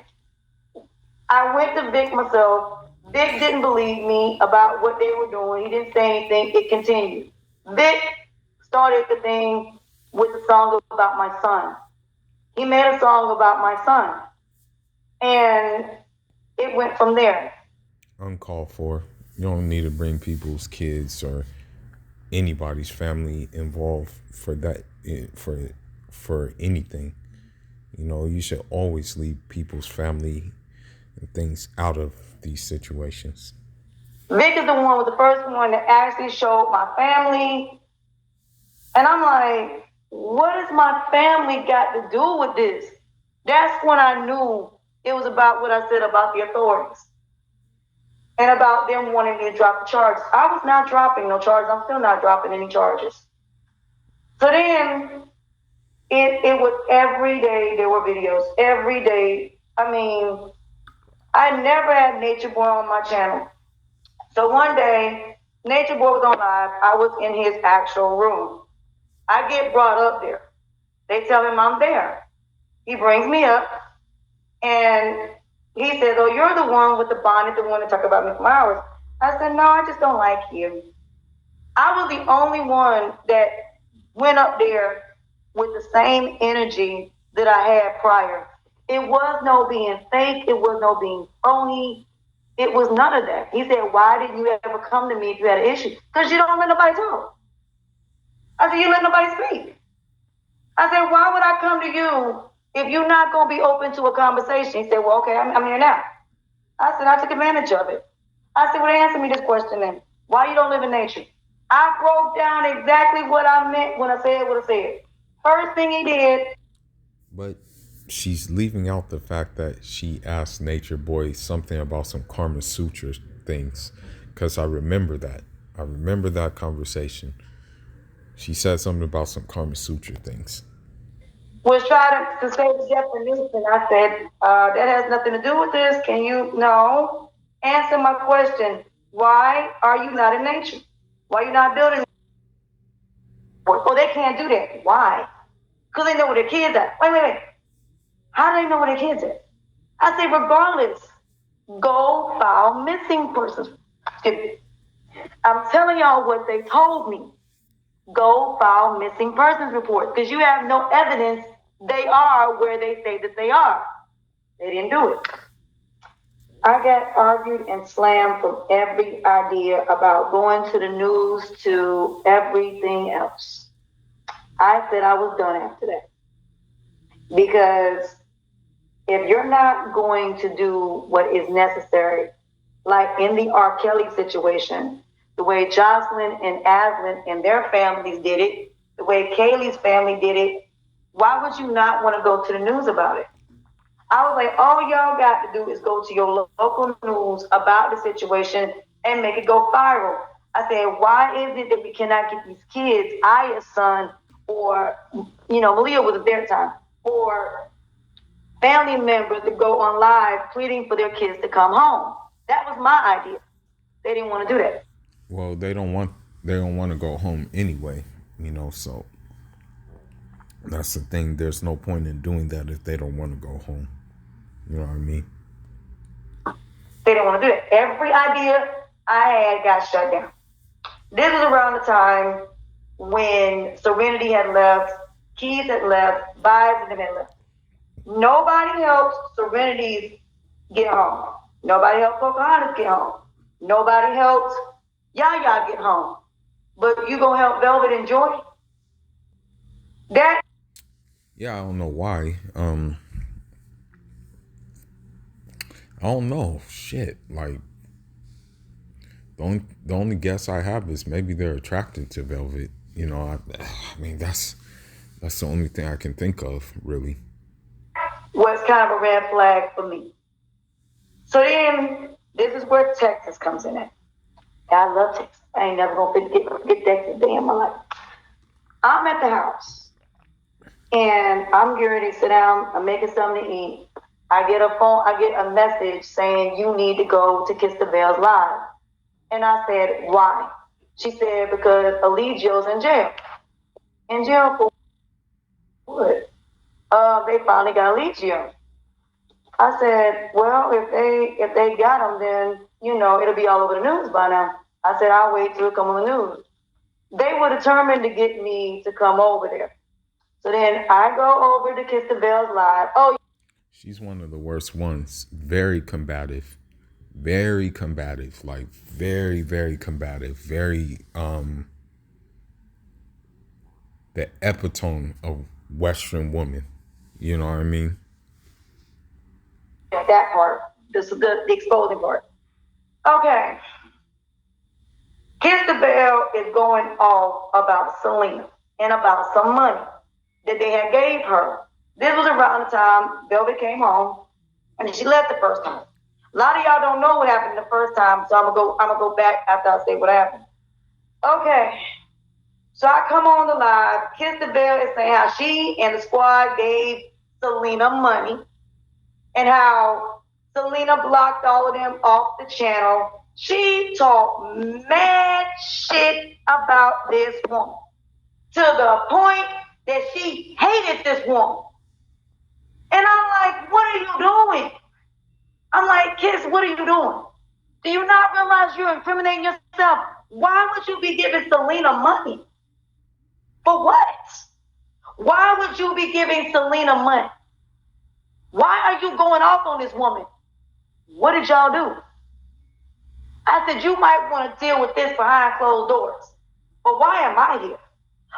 I went to Vic myself. Vic didn't believe me about what they were doing. He didn't say anything. It continued. Vic started the thing with a song about my son. He made a song about my son. And it went from there. Uncalled for. You don't need to bring people's kids or anybody's family involved for that, for anything. You know, you should always leave people's family and things out of these situations. Vic is the one was the first one that actually showed my family. And I'm like, what has my family got to do with this? That's when I knew it was about what I said about the authorities. And about them wanting me to drop the charges. I was not dropping no charges. I'm still not dropping any charges. So then it was every day there were videos. Every day. I mean, I never had Nature Boy on my channel. So one day, Nature Boy was on live. I was in his actual room. I get brought up there. They tell him I'm there. He brings me up and he says, oh, you're the one with the bonnet, the one to talk about me for hours. I said, no, I just don't like you. I was the only one that went up there with the same energy that I had prior. It was no being fake. It was no being phony. It was none of that. He said, why didn't you ever come to me if you had an issue? Because you don't let nobody talk. I said, you let nobody speak. I said, why would I come to you if you're not going to be open to a conversation? He said, well, okay, I'm here now. I said, I took advantage of it. I said, well, answer me this question then. Why you don't live in nature? I broke down exactly what I meant when I said what I said. First thing he did. But she's leaving out the fact that she asked Nature Boy something about some Kama Sutra things. Because I remember that. I remember that conversation. She said something about some Kama Sutra things. Was trying to say the definition. I said, that has nothing to do with this. Can you, no, answer my question. Why are you not in nature? Why are you not building? Oh, they can't do that. Why? Because they know where their kids are. Wait. How do they know where their kids are? I say, regardless, go file missing persons. I'm telling y'all what they told me. Go file missing persons reports because you have no evidence they are where they say that they are. They didn't do it. I got argued and slammed from every idea about going to the news to everything else. I said I was done after that. Because if you're not going to do what is necessary, like in the R. Kelly situation, the way Jocelyn and Aslan and their families did it, the way Kaylee's family did it, why would you not want to go to the news about it? I was like, all y'all got to do is go to your local news about the situation and make it go viral. I said, why is it that we cannot get these kids, Aya's son, or, Malia was at their time, or family members to go on live pleading for their kids to come home. That was my idea. They didn't want to do that. Well, they don't want to go home anyway, so that's the thing. There's no point in doing that if they don't want to go home. You know what I mean? They didn't want to do that. Every idea I had got shut down. This was around the time when Serenity had left, Keys had left, Vibes had left. Nobody helped Serenity get home. Nobody helped Pocahontas get home. Nobody helped Yaya get home. But you gonna help Velvet and Joy? That? Yeah, I don't know why. I don't know. Shit, like the only guess I have is maybe they're attracted to Velvet. I mean that's the only thing I can think of, really. Was kind of a red flag for me. So then, this is where Texas comes in at. I love Texas. I ain't never gonna get Texas day in my life. I'm at the house, and I'm getting ready to sit down. I'm making something to eat. I get a message saying you need to go to Kiss the Bells Live. And I said, why? She said, because Eligio's in jail. In jail for what? They finally got Eligio. I said, well, if they got him, then, it'll be all over the news by now. I said, I'll wait till it come on the news. They were determined to get me to come over there. So then I go over to Kiss the Bells Live. Oh, she's one of the worst ones. Very combative. Very combative. Like, very, very combative. Very, the epitome of Western woman. You know what I mean? That part. This is the exposing part. Okay. Kiss the Bell is going off about Selena and about some money that they had gave her. This was around the time Velvet came home and she left the first time. A lot of y'all don't know what happened the first time, so I'm gonna go back after I say what happened. Okay. So I come on the live. Kiss the Bell is saying how she and the squad gave Selena money and how Selena blocked all of them off the channel. She talked mad shit about this woman to the point that she hated this woman. And I'm like, what are you doing? I'm like, Kiss, what are you doing? Do you not realize you're incriminating yourself? Why would you be giving Selena money? For what? Why would you be giving Selena money? Why are you going off on this woman? What did y'all do? I said, you might want to deal with this behind closed doors. But why am I here?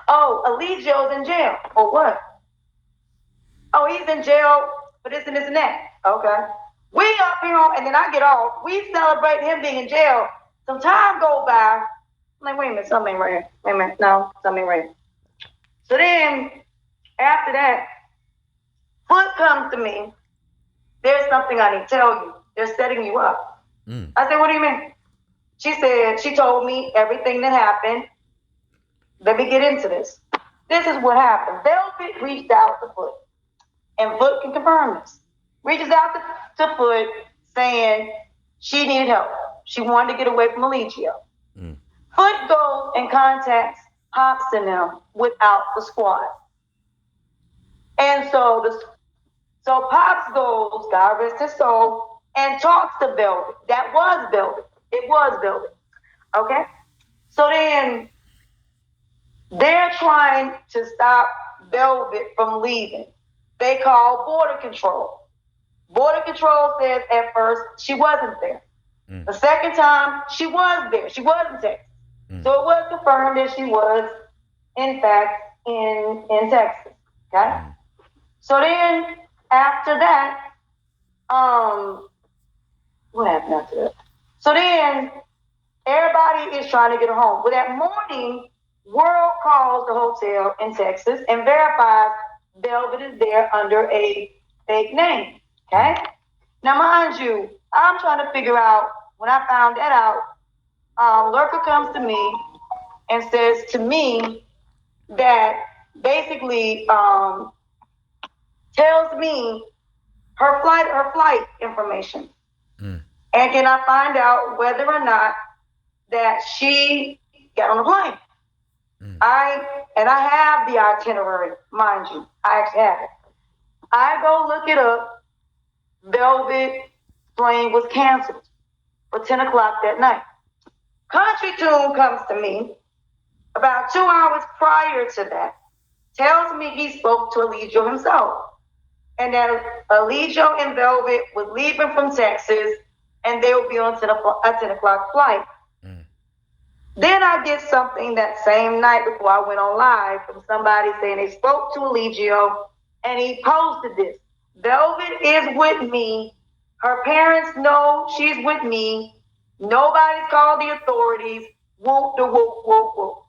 Oh, Eligio's in jail. For what? Oh, he's in jail for this and this and that. Okay. We up here, and then I get off. We celebrate him being in jail. Some time go by. I'm like, wait a minute, something ain't right here. Wait a minute, no, something ain't right here. So then, after that, Foot comes to me. There's something I need to tell you. They're setting you up. I said, what do you mean? She told me everything that happened. Let me get into this. This is what happened. Velvet reached out to Foot. And Foot can confirm this. Reaches out to Foot saying she needed help. She wanted to get away from Eligio. Foot goes and contacts Pops and them without the squad. And so Pops goes, God rest his soul, and talks to Velvet. That was Velvet. It was Velvet. Okay? So then they're trying to stop Velvet from leaving. They call border control. Border control says at first she wasn't there. The second time she was there. She was in Texas. So it was confirmed that she was, in fact, in Texas. Okay? So then after that, what happened after that? So then everybody is trying to get her home. But that morning, World calls the hotel in Texas and verifies Velvet is there under a fake name. Okay? Now, mind you, I'm trying to figure out, when I found that out, Lurker comes to me and says to me that basically tells me her flight information. And can I find out whether or not that she got on the plane? I have the itinerary, mind you. I actually have it. I go look it up. Velvet plane was canceled for 10 o'clock that night. Country Tune comes to me about 2 hours prior to that, tells me he spoke to Eligio himself, and that Eligio and Velvet was leaving from Texas, and they would be on a 10 o'clock flight. Then I get something that same night before I went on live from somebody saying they spoke to Eligio, and he posted this. Velvet is with me. Her parents know she's with me. Nobody's called the authorities. Whoop, the whoop, whoop, whoop.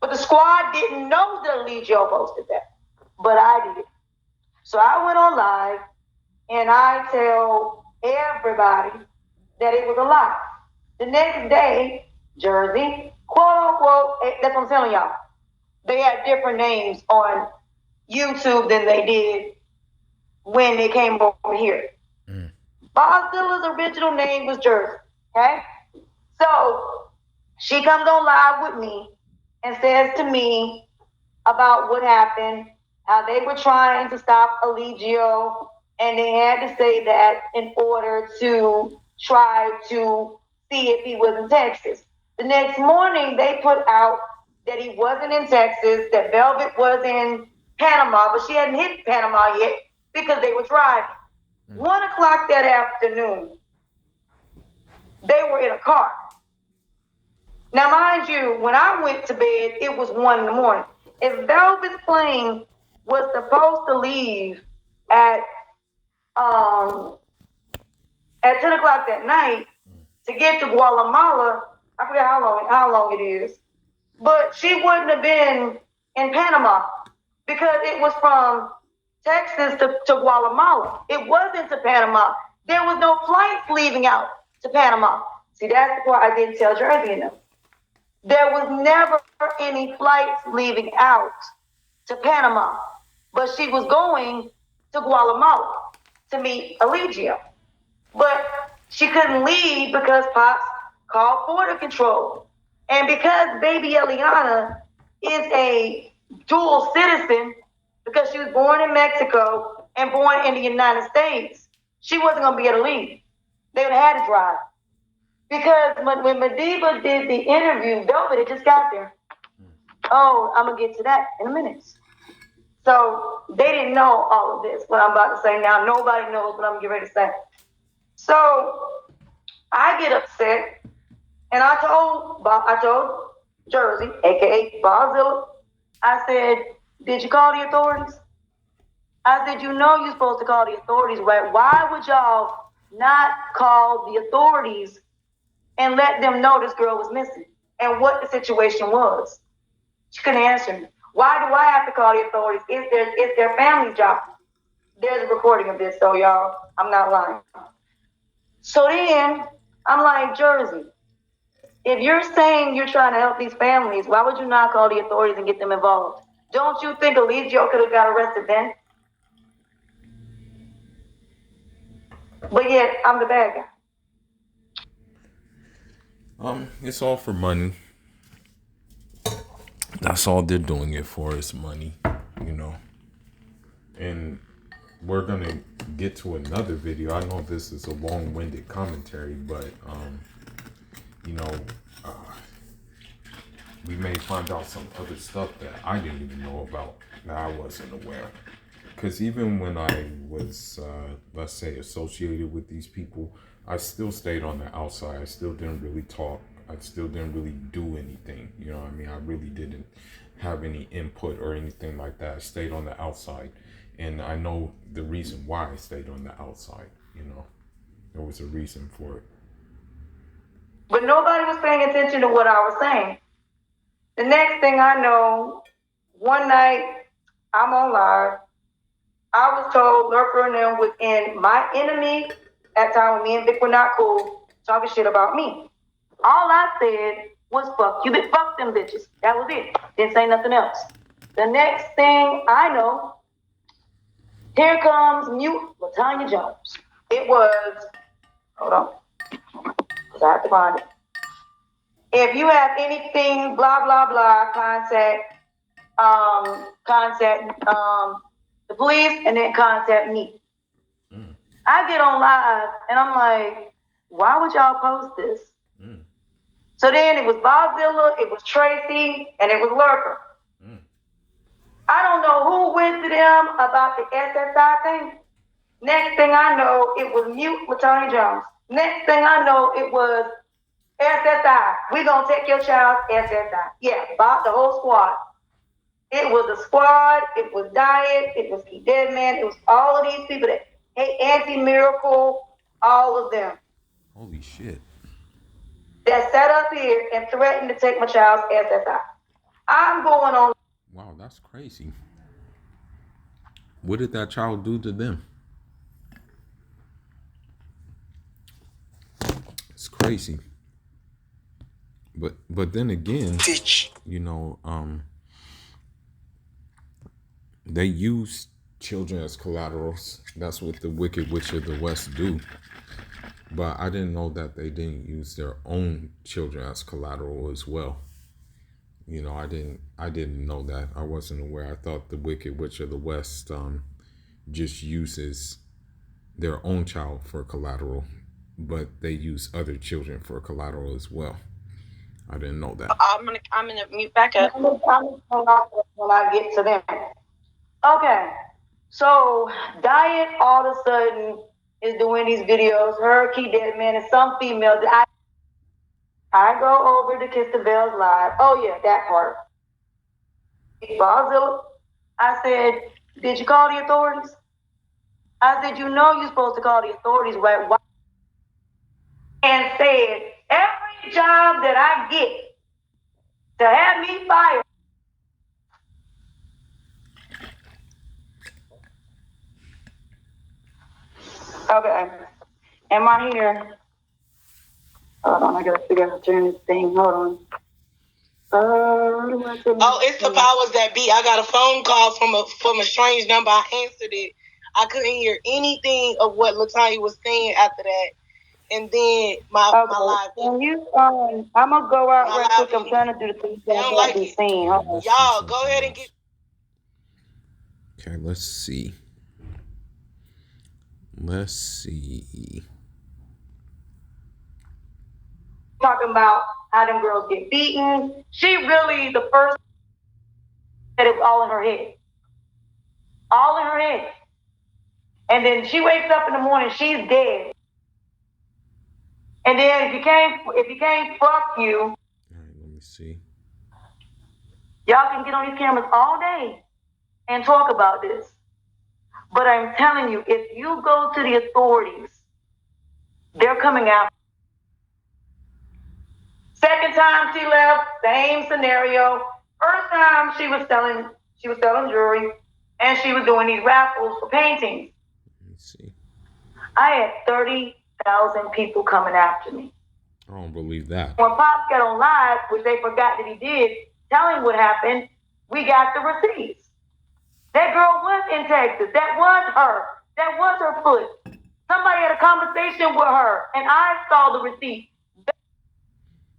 But the squad didn't know that Eligio posted that. But I did. So I went on live, and I tell everybody that it was a lie. The next day, Jersey, quote unquote, that's what I'm telling y'all. They had different names on YouTube than they did when they came over here. Bozzilla's original name was Jersey, okay? So she comes on live with me and says to me about what happened, how they were trying to stop Eligio, and they had to say that in order to try to see if he was in Texas. The next morning, they put out that he wasn't in Texas, that Velvet was in Panama, but she hadn't hit Panama yet because they were driving. 1 o'clock that afternoon, they were in a car. Now, mind you, when I went to bed, it was 1 in the morning. If Velvet's plane was supposed to leave at 10 o'clock that night to get to Guatemala, I forget how long it is, but she wouldn't have been in Panama because it was from Texas to Guatemala. It wasn't to Panama. There was no flights leaving out to Panama. See, that's the part I didn't tell Jersey enough. There was never any flights leaving out to Panama, but she was going to Guatemala to meet Eligio. But she couldn't leave because Pops called border control. And because baby Eliana is a dual citizen, because she was born in Mexico and born in the United States, she wasn't going to be able to leave. They would have had to drive. Because when Madiba did the interview, Velvet had just got there. Oh, I'm going to get to that in a minute. So they didn't know all of this, what I'm about to say now. Nobody knows what I'm getting ready to say. So I get upset, and I told Jersey, a.k.a. Bozilla, I said, did you call the authorities? I said, you know you're supposed to call the authorities, right? Why would y'all not call the authorities and let them know this girl was missing and what the situation was? She couldn't answer me. Why do I have to call the authorities? It's their family's job. There's a recording of this, so y'all, I'm not lying. So then I'm like, Jersey, if you're saying you're trying to help these families, why would you not call the authorities and get them involved? Don't you think Eligio could have got arrested then? But yet, I'm the bad guy. It's all for money. That's all they're doing it for, is money, you know. And we're gonna get to another video. I know this is a long-winded commentary, but we may find out some other stuff that I didn't even know about, that I wasn't aware. Because even when I was, let's say, associated with these people, I still stayed on the outside. I still didn't really talk. I still didn't really do anything. You know what I mean? I really didn't have any input or anything like that. I stayed on the outside. And I know the reason why I stayed on the outside, you know. There was a reason for it. But nobody was paying attention to what I was saying. The next thing I know, one night, I'm on live. I was told Lurker and them was in my enemy. That time when me and Vic were not cool, talking shit about me. All I said was fuck you, fuck them bitches. That was it. Didn't say nothing else. The next thing I know, here comes mute LaTanya Jones. It was, hold on, because I have to find it. If you have anything, blah, blah, blah, contact the police and then contact me. I get on live and I'm like, why would y'all post this? So then it was Bobzilla, it was Tracy, and it was Lurker. I don't know who went to them about the SSI thing. Next thing I know, it was mute LaTanya Jones. Next thing I know, it was SSI. We gonna take your child, SSI. Yeah, about the whole squad. It was a squad, it was Diet, it was Key Deadman, it was all of these people that hate Anti-Miracle, all of them. Holy shit. That sat up here and threatened to take my child's SSI. I'm going on. Wow, that's crazy. What did that child do to them? It's crazy. But then again, you know, they use children as collaterals. That's what the Wicked Witch of the West do. But I didn't know that they didn't use their own children as collateral as well. You know, I didn't know that. I wasn't aware. I thought the Wicked Witch of the West just uses their own child for collateral, but they use other children for collateral as well. I didn't know that. I'm gonna mute back up. I'm when I get to them. Okay, so Diet all of a sudden is doing these videos. Her, Key Deadman, and some females. I go over to Kiss the Bells Live. Oh yeah, that part. Bobzilla. I said, did you call the authorities? I said, you know you're supposed to call the authorities, right? Why? And said, every job that I get to have me fired. Okay. Am I here? Hold on, I gotta figure out how to turn this thing. Hold on. Oh, it's the powers that be. I got a phone call from a strange number. I answered it. I couldn't hear anything of what LaTanya was saying after that. And then my live. Can you, I'm gonna go out real quick. I'm trying to do the things that I like be seeing. Y'all, go ahead and get. Okay, let's see. Talking about how them girls get beaten. She really the first that it was all in her head. All in her head. And then she wakes up in the morning, she's dead. And then if you can't fuck you. All right, let me see. Y'all can get on these cameras all day and talk about this. But I'm telling you, if you go to the authorities, they're coming out. Second time she left, same scenario. First time she was selling jewelry and she was doing these raffles for paintings. Let me see. I had 30,000 people coming after me. I don't believe that. When Pops got on live, which they forgot that he did, telling what happened, we got the receipts. That girl was in Texas. That was her. That was her foot. Somebody had a conversation with her, and I saw the receipt.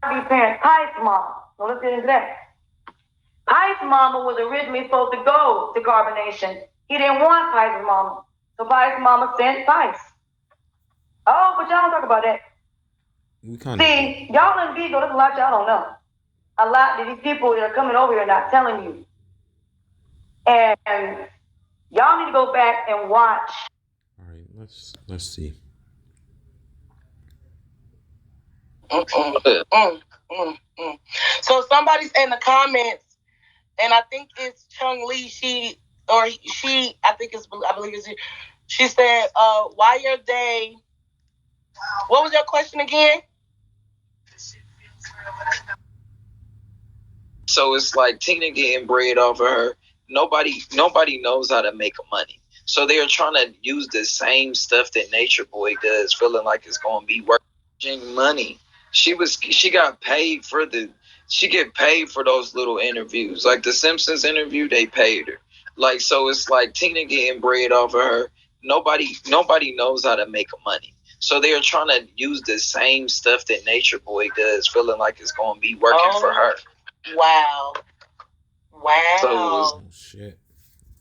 Parents, Pipe's mom. So let's get into that. Pipe's mama was originally supposed to go to carbonnation. He didn't want Pipe's mama. So Pipe's mama sent Pipe's. Oh, but y'all don't talk about that. See, y'all in Vigo, there's a lot y'all don't know. A lot of these people that are coming over here are not telling you. And y'all need to go back and watch. All right, let's see. So somebody's in the comments, and I think it's Chung Lee. I believe it's she said, why are they? What was your question again? So it's like Tina getting bread off of her. Nobody knows how to make money. So they're trying to use the same stuff that Nature Boy does, feeling like it's going to be working money. She got paid for she get paid for those little interviews. Like the Simpsons interview, they paid her. Like, so it's like Tina getting bread off of her. Nobody knows how to make money. So they're trying to use the same stuff that Nature Boy does, feeling like it's going to be working for her. Wow. So Oh shit.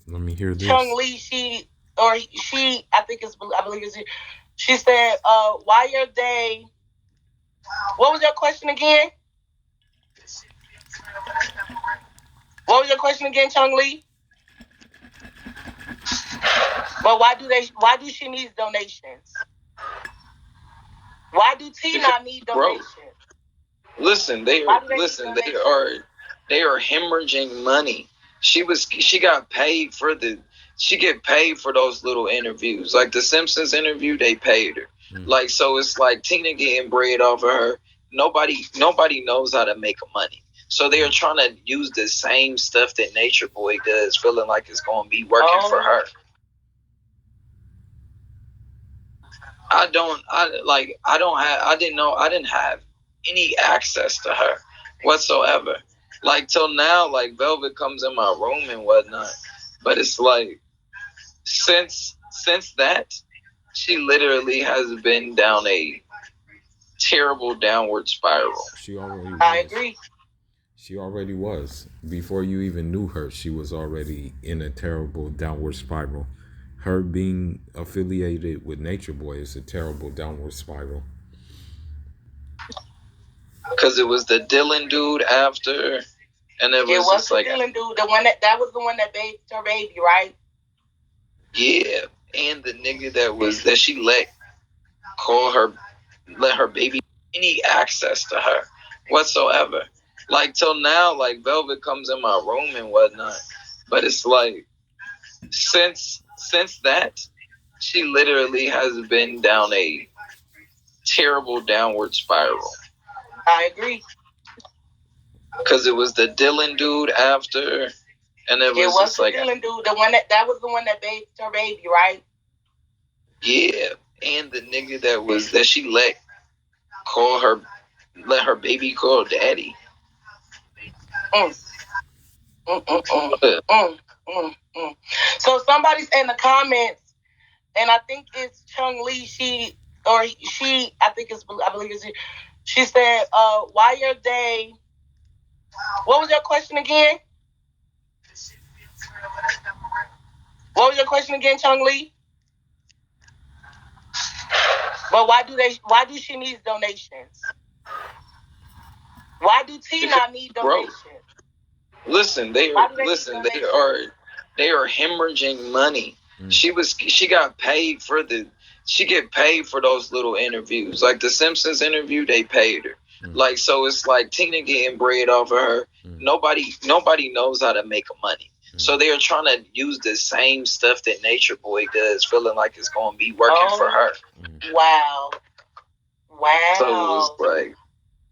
Let me hear this. Chung Lee, I believe it's, she said, why are they, what was your question again? What was your question again, Chung Lee? But why do she need donations? Why do T not need donations? Listen, they are hemorrhaging money. She got paid for she get paid for those little interviews. Like the Simpsons interview, they paid her. Like, so it's like Tina getting bread off of her. Nobody knows how to make money. So they're trying to use the same stuff that Nature Boy does, feeling like it's going to be working for her. I didn't have any access to her whatsoever. Like, till now, like Velvet comes in my room and whatnot. But it's like since that, she literally has been down a terrible downward spiral. I agree. She already was. Before you even knew her, she was already in a terrible downward spiral. Her being affiliated with Nature Boy is a terrible downward spiral. Because it was the Dylan dude after, and it was just like Dylan dude, the one that was the one that bathed her baby, right? Yeah, and the nigga that she let her baby any access to her whatsoever. Like, till now, like Velvet comes in my room and whatnot. But it's like since that, she literally has been down a terrible downward spiral. I agree. Because it was the Dylan dude after, and it was just like Dylan dude, the one that was the one that bathed her baby, right? Yeah, and the nigga that she let her baby call daddy. So somebody's in the comments, and I think it's Chung Lee. I believe it's, she said, why are they, what was your question again? What was your question again, Chung Lee? But why do she need donations? Why do T not need donations? Listen, they are hemorrhaging money. She got paid for she get paid for those little interviews. Like the Simpsons interview, they paid her. Like, so it's like Tina getting bread off of her. Nobody knows how to make money. So they're trying to use the same stuff that Nature Boy does, feeling like it's going to be working for her. Wow. So it's like,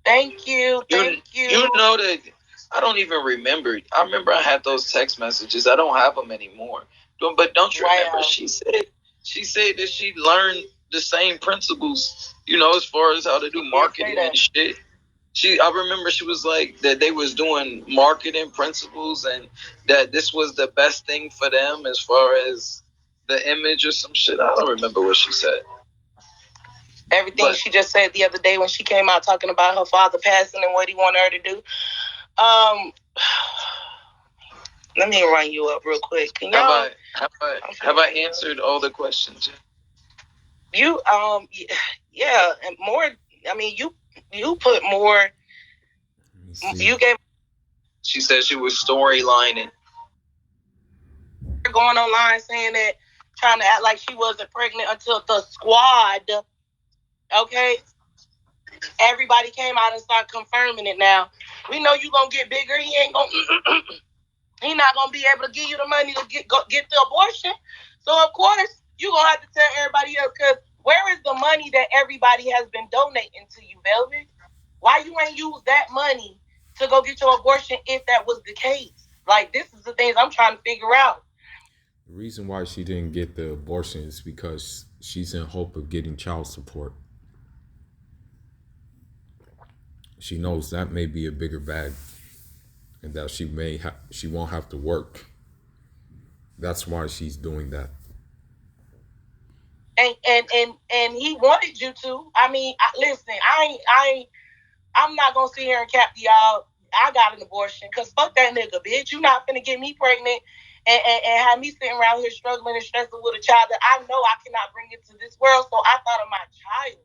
thank you. You know that I don't even remember. I remember I had those text messages. I don't have them anymore. But don't you remember? She said that she learned the same principles, as far as how to do marketing and shit. I remember she was like that they was doing marketing principles and that this was the best thing for them as far as the image or some shit. I don't remember what she said. Everything she just said the other day when she came out talking about her father passing and what he wanted her to do. Let me run you up real quick. Have I answered all the questions? You yeah, and more. I mean, you put more. You gave. She said she was storylining. Going online saying that, trying to act like she wasn't pregnant until the squad. Okay. Everybody came out and started confirming it. Now we know you gonna get bigger. He ain't gonna. He not gonna be able to give you the money to get the abortion. So of course you gonna have to tell everybody else, because where is the money that everybody has been donating to you, Velvet? Why you ain't use that money to go get your abortion if that was the case? Like, this is the things I'm trying to figure out. The reason why she didn't get the abortion is because she's in hope of getting child support. She knows that may be a bigger bag, and that she won't have to work. That's why she's doing that. And he wanted you to. I mean, listen, I'm not gonna sit here and cap y'all. I got an abortion because fuck that nigga, bitch. You not finna get me pregnant and have me sitting around here struggling and stressing with a child that I know I cannot bring into this world. So I thought of my child,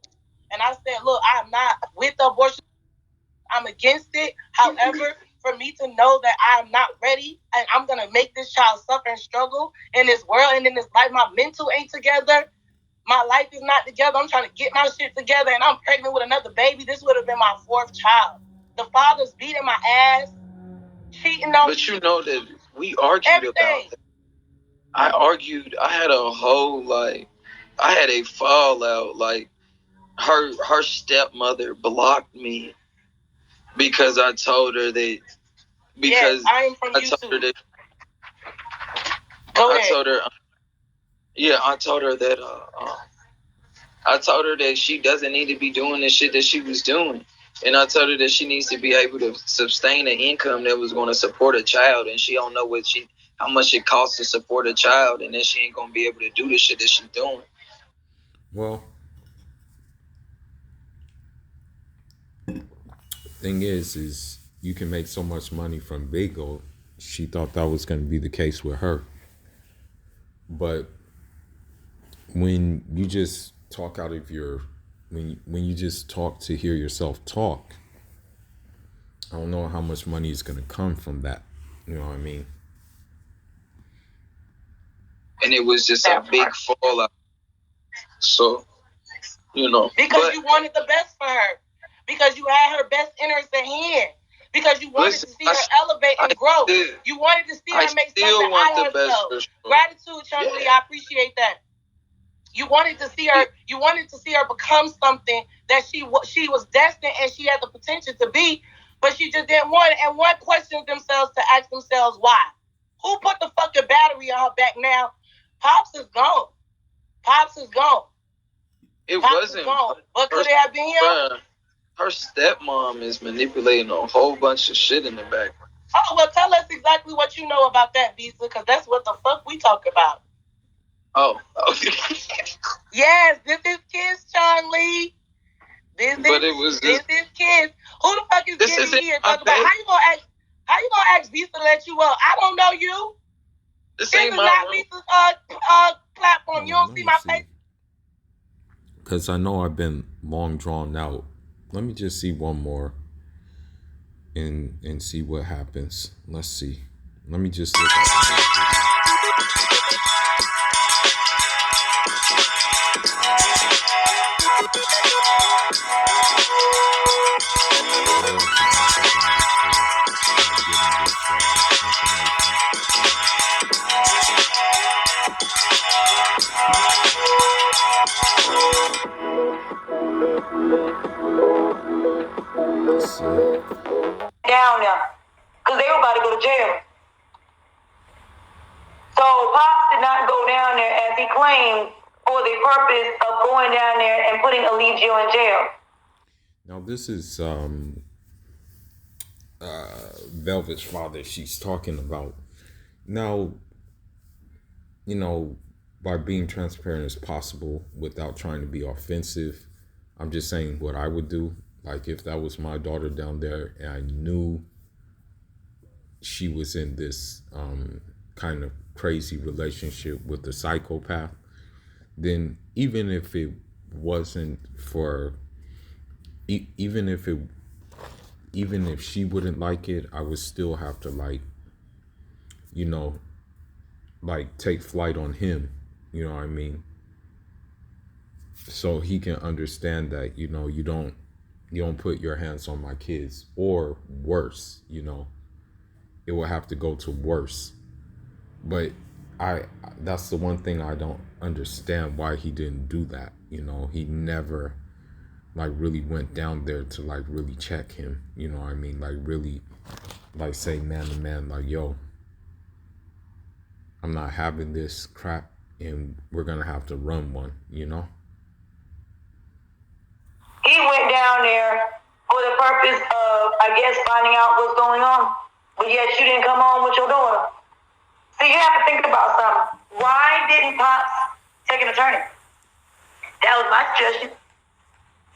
and I said, look, I'm not with the abortion. I'm against it. However, for me to know that I'm not ready and I'm gonna make this child suffer and struggle in this world and in this life, my mental ain't together. My life is not together. I'm trying to get my shit together, and I'm pregnant with another baby. This would have been my 4th child. The father's beating my ass, cheating on. But you know that we argued everything. about that. I argued. I had a whole I had a fallout. Like her stepmother blocked me because I told her that. Because I'm from I told her that. Go ahead. I told her. Yeah, I told her that. I told her that she doesn't need to be doing the shit that she was doing. And I told her that she needs to be able to sustain an income that was going to support a child, and she don't know how much it costs to support a child, and then she ain't going to be able to do the shit that she's doing. Well, thing is you can make so much money from Bigo. She thought that was going to be the case with her. But when you just talk out of when you just talk to hear yourself talk, I don't know how much money is going to come from that. You know what I mean? And it was just a big fallout. So, because you wanted the best for her, because you had her best interest at hand, because you wanted to see her elevate and grow. You wanted to see her make something out of herself. Gratitude, Chung-Lee, I appreciate that. You wanted to see her. You wanted to see her become something that she was destined and she had the potential to be, but she just didn't want it. And one questions themselves to ask themselves why. Who put the fucking battery on her back now? Pops is gone. Pops is gone. It Pops wasn't. Is gone. But could it have been him? Her stepmom is manipulating a whole bunch of shit in the background. Oh, well, tell us exactly what you know about that, Visa, because that's what the fuck we talk about. Oh. Yes, this is Kiss, Chung-Lee. This is Kiss. Who the fuck is getting here? Talk about how you gonna ask Visa to let you up? I don't know you. This is not Visa's platform. You don't see my face. Because I know I've been long drawn out. Let me just see one more and see what happens. Let's see. Let me just look at down there, because they were about to go to jail. So Pop did not go down there as he claimed for the purpose of going down there and putting Eligio in jail. Now this is Velvet's father she's talking about. Now, by being transparent as possible without trying to be offensive, I'm just saying what I would do. Like if that was my daughter down there and I knew she was in this kind of crazy relationship with a psychopath, then even if it wasn't for, even if she wouldn't like it, I would still have to take flight on him, you know what I mean? So he can understand that, you don't put your hands on my kids, or worse, it will have to go to worse. But that's the one thing I don't understand, why he didn't do that. He never really went down there to really check him, you know what I mean? Really say man to man, yo, I'm not having this crap and we're gonna have to run one, He went down there for the purpose of, I guess, finding out what's going on. But yet you didn't come home with your daughter. So you have to think about something. Why didn't Pops take an attorney? That was my suggestion.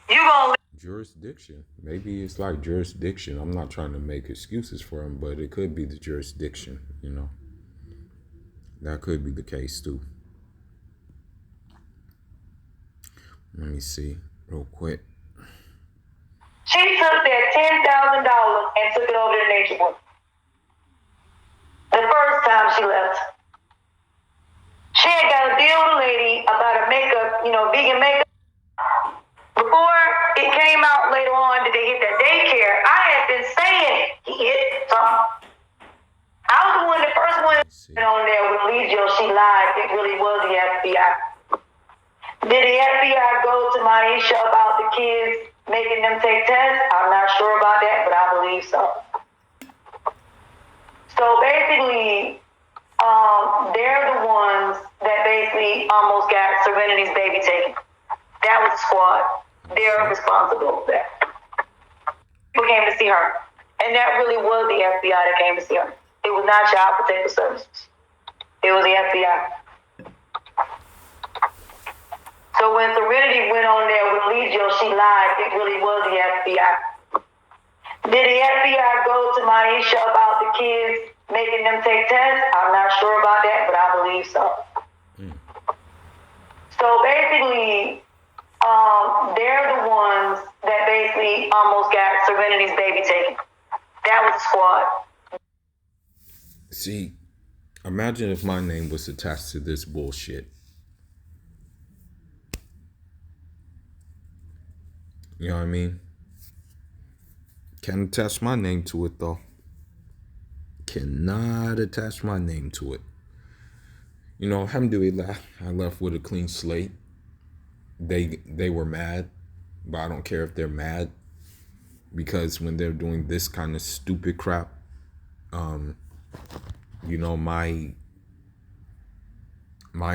You gonna Jurisdiction. Maybe it's like jurisdiction. I'm not trying to make excuses for him, but it could be the jurisdiction, you know. That could be the case too. Let me see real quick. She took that $10,000 and took it over to Nature Boy. The first time she left. She had got a deal with a lady about a makeup, vegan makeup. Before it came out later on that they hit that daycare, I had been saying he hit something. I was the one, the first one on there with Legio. She lied. It really was the FBI. Did the FBI go to Maisha about the kids making them take tests? I'm not sure about that, but I believe so. So basically, they're the ones that basically almost got Serenity's baby taken. That was the squad. They're responsible for that. People came to see her. And that really was the FBI that came to see her. It was not Child Protective Services. It was the FBI. So when Serenity went on there with Legio, she lied. It really was the FBI. Did the FBI go to Maisha about the kids making them take tests? I'm not sure about that, but I believe so. So basically, they're the ones that basically almost got Serenity's baby taken. That was the squad. See, imagine if my name was attached to this bullshit. You know what I mean? Can't attach my name to it though. Cannot attach my name to it. You know, alhamdulillah, I left with a clean slate. They were mad, but I don't care if they're mad, because when they're doing this kind of stupid crap, my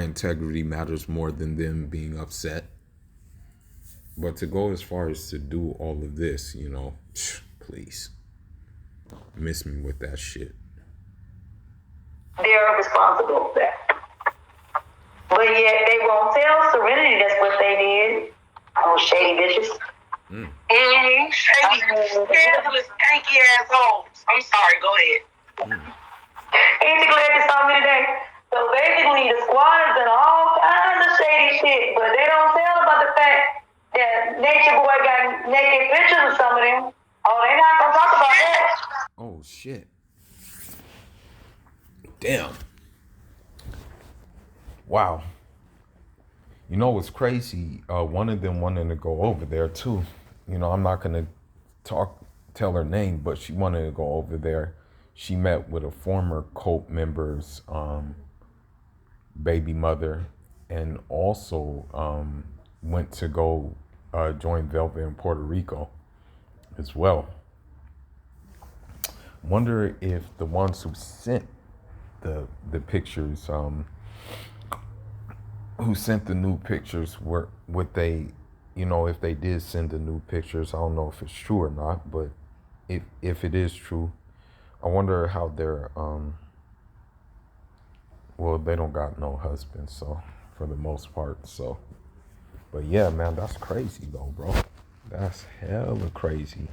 integrity matters more than them being upset. But to go as far as to do all of this, please, miss me with that shit. They're responsible for that. But yet they won't tell Serenity that's what they did. Oh, shady bitches. Shady, scandalous, stanky assholes. I'm sorry, go ahead. Ain't you glad you saw me today? So basically, the squad has done all kinds of shady shit, but they don't tell about the fact that Nature Boy got naked pictures of some of them. Oh, they're not gonna talk about that. Oh, shit. Damn. Wow. You know what's crazy? One of them wanted to go over there too. I'm not gonna tell her name, but she wanted to go over there. She met with a former cult member's baby mother, and also went to go join Velvet in Puerto Rico as well. Wonder if the ones who sent the pictures, who sent the new pictures, would they, if they did send the new pictures, I don't know if it's true or not, but if it is true, I wonder how they're, well, they don't got no husband, so, for the most part, so. But yeah, man, that's crazy though, bro. That's hella crazy.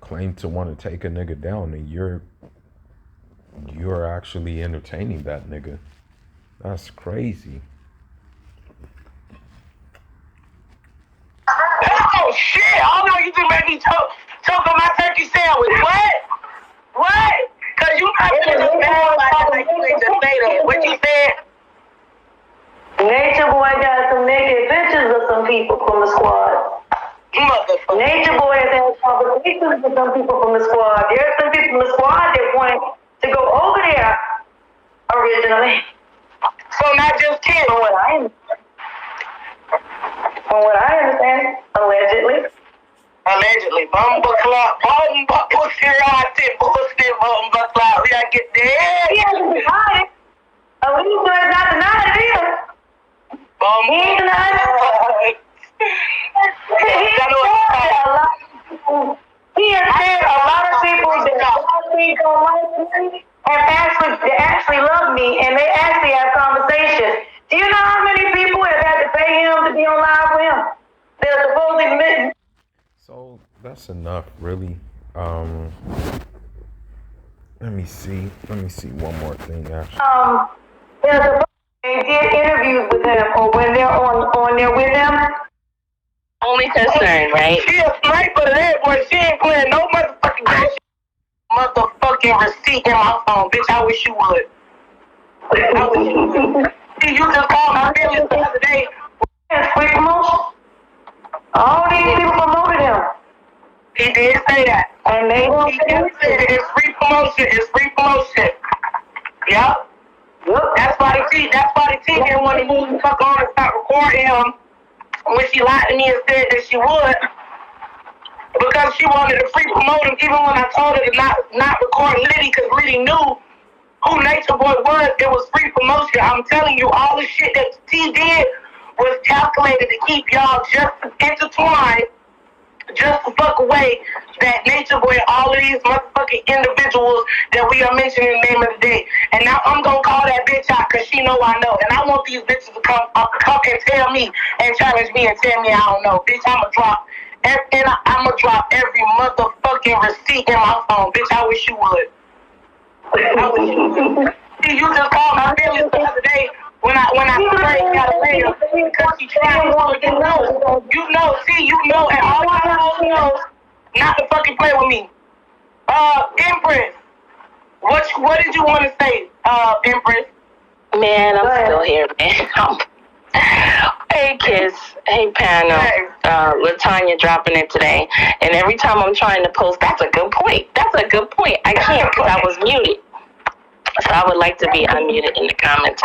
Claim to want to take a nigga down, and you're actually entertaining that nigga. That's crazy. Oh shit! I don't know, you just made me choke on my turkey sandwich. What? Cause you not really just bad like you ain't just say that. What you said? Nature Boy got some naked pictures of some people from the squad. Motherfucker. Nature Boy has had conversations with some people from the squad. There are some people from the squad that wanted to go over there originally. So not just kids. From what I understand, allegedly. Bumbucklot, pussy rotted, pussy bumbucklot. We gotta get there. He hasn't denied it. At least has not denied it either. He ain't denied it. He has said a lot of people that don't like me actually love me, and they actually have conversations. Do you know how many people have had to pay him to be on live with him? They're supposedly missing. So that's enough, really. Let me see one more thing, actually. They did interviews with him, or when they're on there with him. Only concern, right? She a sniper to that boy. She ain't playing no motherfucking game. Motherfucking receipt in my phone, bitch. I wish you would. I wish you would. See, you just called my feelings the other day. It's free promotion. All these people promoted him. He did say that. And he did say that it's free promotion. It's free promotion. Yep. That's why the T didn't want to move the fuck on and start recording him when she lied to me and said that she would. Because she wanted to free promote him, even when I told her to not record Liddy, because Liddy knew who Natureboy was. It was free promotion. I'm telling you, all the shit that T did was calculated to keep y'all just intertwined, just to fuck away that Natureboy and all of these motherfucking individuals that we are mentioning in the name of the day. And now I'm gonna call that bitch out because she know I know. And I want these bitches to come and tell me and challenge me and tell me I don't know. Bitch, I'ma drop every motherfucking receipt in my phone. Bitch, I wish you would. I wish you would. See, you just called my feelings the other day when I prayed got a mail because she trying to you know, and all you know not to fucking play with me. Empress, what did you want to say, Empress? Man, I'm still here, man. Hey, Kiss. Hey, panel. LaTanya dropping it today. And every time I'm trying to post, that's a good point. I can't because I was muted. So I would like to be unmuted in the comments.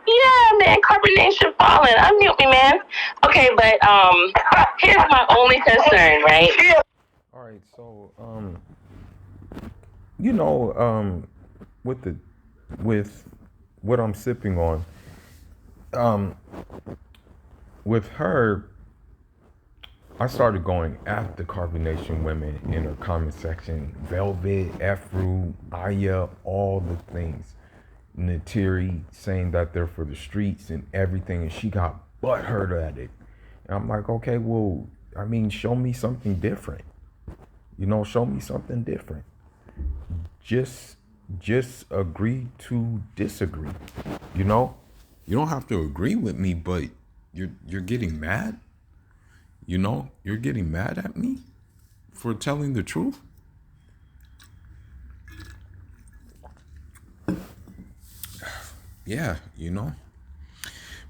Yeah, man, carbonation falling. Unmute me, man. Okay, but here's my only concern, right? All right, so with what I'm sipping on, with her, I started going after carbonation women in her comment section. Velvet, Efru, Aya, all the things. Natiri saying that they're for the streets and everything, and she got butthurt at it. And I'm like, okay, well, I mean, show me something different. Show me something different. Just agree to disagree. You don't have to agree with me, but you're getting mad. You're getting mad at me for telling the truth. Yeah,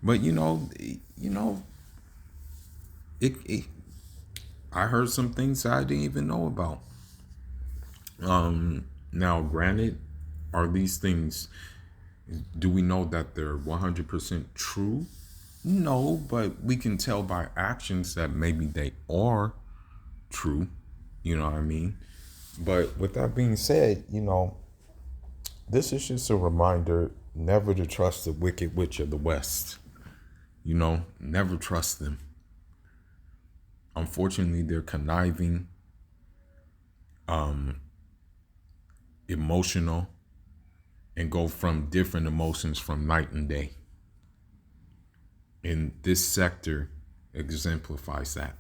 but it I heard some things I didn't even know about. Now granted, are these things, do we know that they're 100% true? No, but we can tell by actions that maybe they are true. You know what I mean? But with that being said, this is just a reminder never to trust the wicked witch of the West. Never trust them. Unfortunately, they're conniving, emotional, and go from different emotions from night and day. And this sector exemplifies that.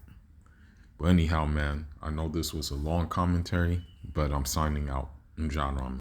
But anyhow, man, I know this was a long commentary, but I'm signing out. I'm John Rahm.